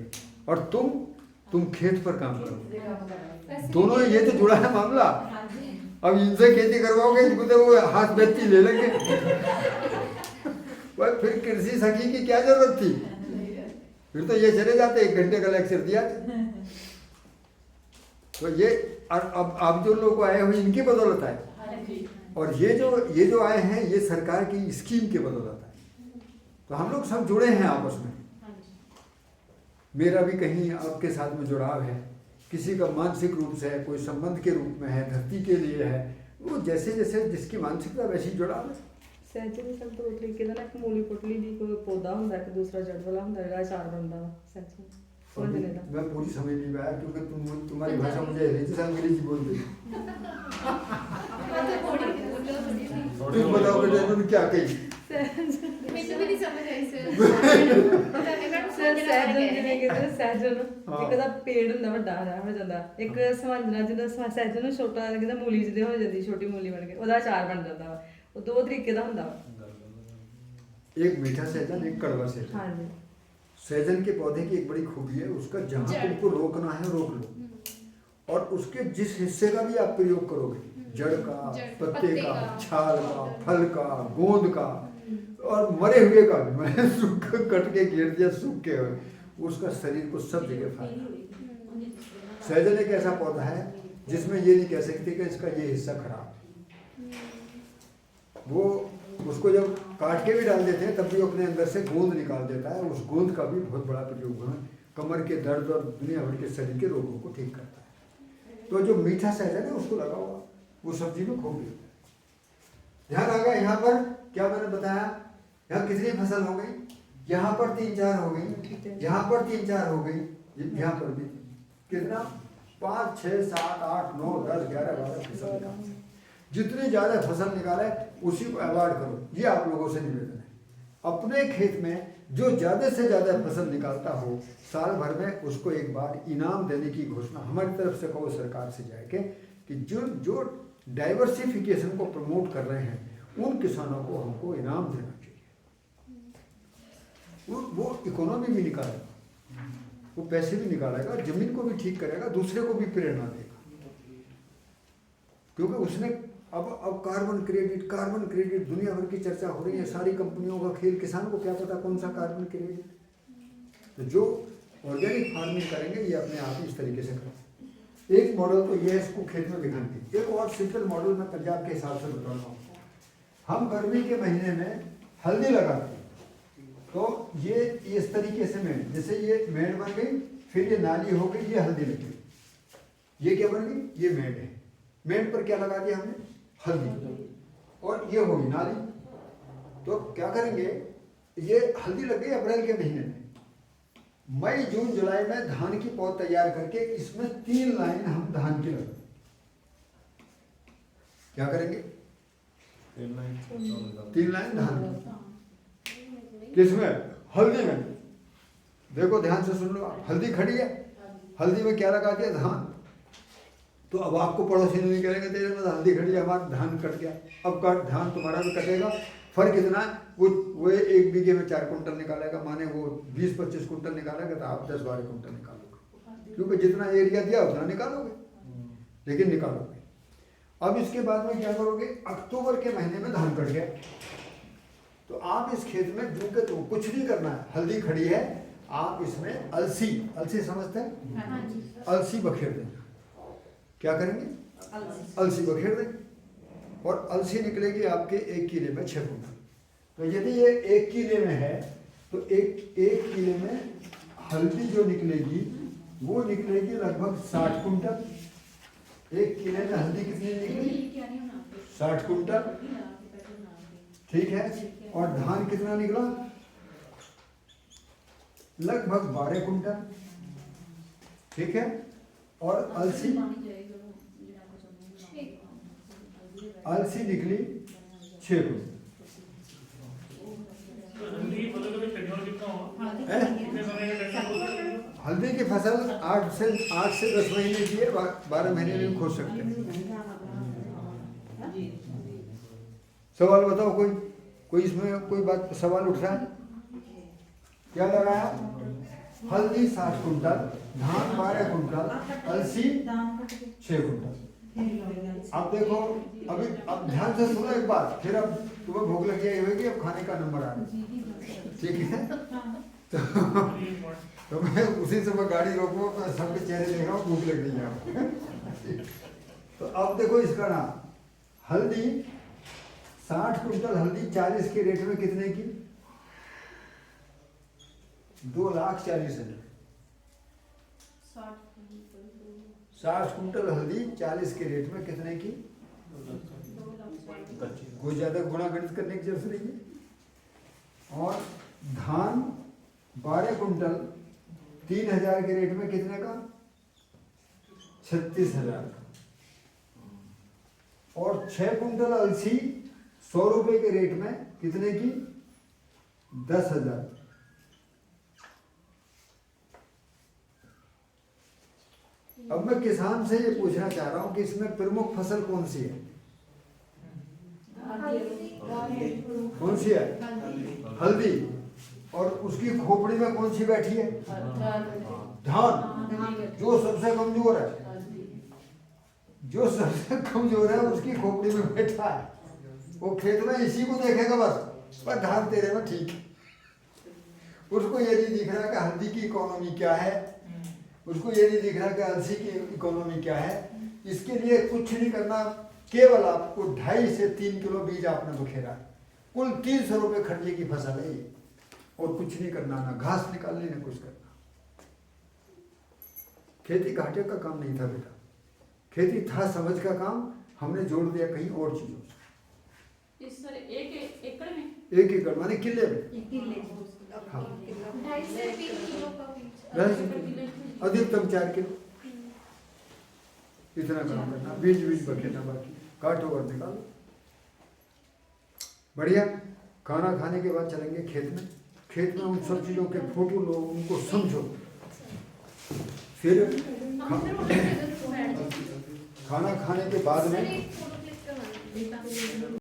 और तुम खेत पर काम करो। दोनों ये तो जुड़ा है मामला। अब इनसे खेती करवाओगे इनको तो वो हाथ बेचती ले लेंगे। वह फिर कृषि सखी की क्या जरूरत थी? फिर तो ये चले जाते, 1 घंटे का लेक्चर दिया। तो ये अब जो लोग आए हुए इनकी बदौलत आए, हाँ जी। और ये जो आए हैं ये सरकार की स्कीम की बदौलत है। तो हम लोग सब जुड़े हैं आपस में। हाँ जी। मेरा भी कहीं आपके साथ में जुड़ाव है, किसी का मानसिक रूप से है, कोई संबंध के रूप में है, धरती के लिए है, वो जैसे जैसे जिसकी मानसिकता वैसी जुड़ाव है। ਸਹਿਜਨ ਸਭ ਤੋਂ ਤਰੀਕੇ ਦਾ ਨਾ ਇੱਕ ਮੂਲੀ ਪੁਟਲੀ ਦੀ ਕੋਈ ਪੌਦਾ ਹੁੰਦਾ, ਇੱਕ ਦੂਸਰਾ ਜੜ ਵਾਲਾ ਹੁੰਦਾ, ਜਿਹੜਾ ਅਚਾਰ ਬਣਦਾ ਵਾ ਸਹਿਜਨ ਸਮਝਨੇ ਦਾ। मैं पूरी समझ नहीं पाया क्योंकि तुम्हारी भाषा मुझे अंग्रेजी बोल रही। तुम बताओ बेटा इन्होंने क्या कही। ਮੈਨੂੰ ਵੀ ਨਹੀਂ ਸਮਝ ਆਈ ਸਰ ਸਹਿਜਨ ਜਿਵੇਂ ਕਹਿੰਦੇ ਸਹਿਜਨ ਇੱਕ ਦਾ ਪੇੜ ਹੁੰਦਾ ਵੱਡਾ ਹਰਾ ਹੋ ਜਾਂਦਾ, ਇੱਕ ਸਮਾਂਜਣਾ ਜਿਹਦਾ ਸਹਿਜਨ ਨੂੰ ਛੋਟਾ ਕਹਿੰਦਾ ਮੂਲੀ ਜਿਹਦੇ ਹੋ ਜਾਂਦੀ ਛੋਟੀ ਮੂਲੀ ਬਣ ਕੇ ਉਹਦਾ ਅਚਾਰ ਬਣ ਜਾਂਦਾ ਵਾ। ਉਹ ਦੋ ਤਰੀਕੇ ਦਾ ਹੁੰਦਾ ਵਾ। एक मीठा सहजन, एक कड़वा सहजन। हाँ जी। सहजन के पौधे की एक बड़ी खूबी है, उसका जहाँ तुमको रोकना है रोक लो, और उसके जिस हिस्से का भी आप प्रयोग करोगे, जड़ का, पत्ते का, छाल का, फल का, गोंद का, और मरे हुए का भी, मैंने सूख कट के घेर दिया सूख के हुए, उसका शरीर को सब जगह फायदा। सहजन एक ऐसा पौधा है जिसमें ये नहीं कह सकते कि इसका ये हिस्सा खराब, वो उसको जब काट के भी डाल देते हैं तब भी अपने अंदर से गोंद निकाल देता है। उस गोंद का भी बहुत बड़ा प्रयोग है, कमर के दर्द और दुनिया भर के शरीर के रोगों को ठीक करता है। तो जो मीठा सहजन है उसको लगा हुआ, वो सब्जी में खूब लगता है। ध्यान आ गया यहाँ पर क्या मैंने बताया, यहाँ कितनी फसल हो गई, यहाँ पर 3-4 हो गई, यहाँ पर 3-4 हो गई, यहाँ पर भी कितना 5, 6, 7, 8, 9, 10, 11, 12 फसल निकाल। जितनी ज़्यादा फसल निकाले उसी को अवार्ड करो, ये आप लोगों से निवेदन है। अपने खेत में जो ज़्यादा से ज़्यादा फसल निकालता हो, साल भर में उसको एक बार इनाम देने की घोषणा हमारी तरफ से कहो सरकार से जाए कि जो डाइवर्सिफिकेशन को प्रमोट कर रहे हैं उन किसानों को हमको इनाम देना चाहिए। वो इकोनॉमी भी निकालेगा, वो पैसे भी निकालेगा, जमीन को भी ठीक करेगा, दूसरे को भी प्रेरणा देगा, क्योंकि उसने अब कार्बन क्रेडिट दुनिया भर की चर्चा हो रही है, सारी कंपनियों का खेल, किसान को क्या पता कौन सा कार्बन क्रेडिट। तो जो ऑर्गेनिक फार्मिंग करेंगे ये अपने आप ही इस तरीके से करेंगे। एक मॉडल तो ये है इसको खेत में दिखाने की। एक और सिंपल मॉडल मैं पंजाब के हिसाब से बता रहा हूँ। हम गर्मी के महीने में हल्दी लगाते हैं, तो ये इस तरीके से मेड़, जैसे ये मेड़ बन गई, फिर ये नाली हो गई, ये हल्दी लग गई, ये क्या बन गई, ये मेड़ है। मेड़ पर क्या लगा दिया हमने, हल्दी, और ये होगी नाली। तो क्या करेंगे, ये हल्दी लग गई अप्रैल के महीने में, मई जून जुलाई में धान की पौध तैयार करके इसमें 3 लाइन हम धान की लगा, क्या करेंगे 3 लाइन धान की, किसमें, हल्दी में। देखो ध्यान से सुन लो, हल्दी खड़ी है, हल्दी में क्या लगा दिया, धान। तो अब आपको पड़ोसी नहीं करेंगे तेरे में हल्दी खड़ी है, हमारा धान कट गया, अब धान तुम्हारा भी कटेगा। फर्क इतना है, वो 1 बीघे में 4 कुंटल निकालेगा, माने वो 20-25 कुंटल निकालेगा, तो आप 10-12 कुंटल निकालोगे, क्योंकि जितना एरिया दिया उतना निकालोगे, लेकिन निकालोगे। अब इसके बाद में क्या करोगे, अक्टूबर के महीने में धान कट गया, तो आप इस खेत में जूके तो कुछ नहीं करना है, हल्दी खड़ी है, आप इसमें अलसी समझते हैं, अलसी बखेर देंगे। क्या करेंगे, अलसी बखेर देंगे, और अलसी निकलेगी आपके 1 किले में 6 कुंटल। तो यदि ये 1 किले में है तो एक किले में हल्दी जो निकलेगी वो निकलेगी लगभग 60 कुंटल। 1 किले में हल्दी कितनी निकली, 60 कुंटल, ठीक है। और धान कितना निकला, लगभग 12 कुंटल, ठीक है। और अलसी निकली 6 कुंटल। हल्दी की फसल 8 से 10 महीने की है, 12 महीने में खो सकते हैं। सवाल बताओ, कोई इसमें कोई बात सवाल उठ रहा है, क्या लगाया, हल्दी 60 कुंटल, धान 12 कुंटल, अलसी 6 कुंटल। अब देखो, अभी अब ध्यान से सुनो एक बात, फिर अब तुम्हें भूख लगी होगी, अब खाने का नंबर आ रहा है, ठीक है। तो मैं उसी समय गाड़ी रोकूँ, सबके चेहरे देख रहा हूँ, भूख लग रही है आपको। तो अब देखो इसका नाम हल्दी, 60 कुंटल हल्दी 40 के रेट में कितने की? 2,40,000। 60 कुंटल हल्दी 40 के रेट में कितने की? कोई ज्यादा गुणा गणित करने की जरूरत नहीं है। और धान 12 कुंटल 3,000 के रेट में कितने का? 36,000 का। और 6 कुंटल अलसी 100 रुपए के रेट में कितने की? 10,000। अब मैं किसान से ये पूछना चाह रहा हूं कि इसमें प्रमुख फसल कौन सी है? कौन सी है? हल्दी। और उसकी खोपड़ी में कौन सी बैठी है? धान। जो सबसे कमजोर है, जो सबसे कमजोर है उसकी खोपड़ी में बैठा है। वो खेत में इसी को देखेगा बस, पर धान तेरे में ठीक है। उसको ये नहीं दिख रहा कि हल्दी की इकोनॉमी क्या है, उसको ये नहीं दिख रहा कि अलसी की इकोनॉमी क्या है। इसके लिए कुछ नहीं करना, केवल आपको 2.5 से 3 किलो बीज आपने बखेरा, कुल 300 रुपये खर्चे की फसल है ये। और कुछ नहीं करना, ना घास निकालनी ना कुछ करना। खेती घाटे का काम नहीं था बेटा, खेती था समझ का काम, हमने जोड़ दिया कहीं और चीजों से। इस सर एक एकड़ में 1 एकड़ माने किले में। हाँ। 2.5 से 3 किलो का बीज। अधिकतम 4 किलो, इतना काम करना। बीज बखेना, बाकी काटो और निकालो। बढ़िया। खाना खाने के बाद चलेंगे खेत में। खेत में उन सब चीज़ों के फोटो लो, उनको समझो। फिर खाना खाने के बाद में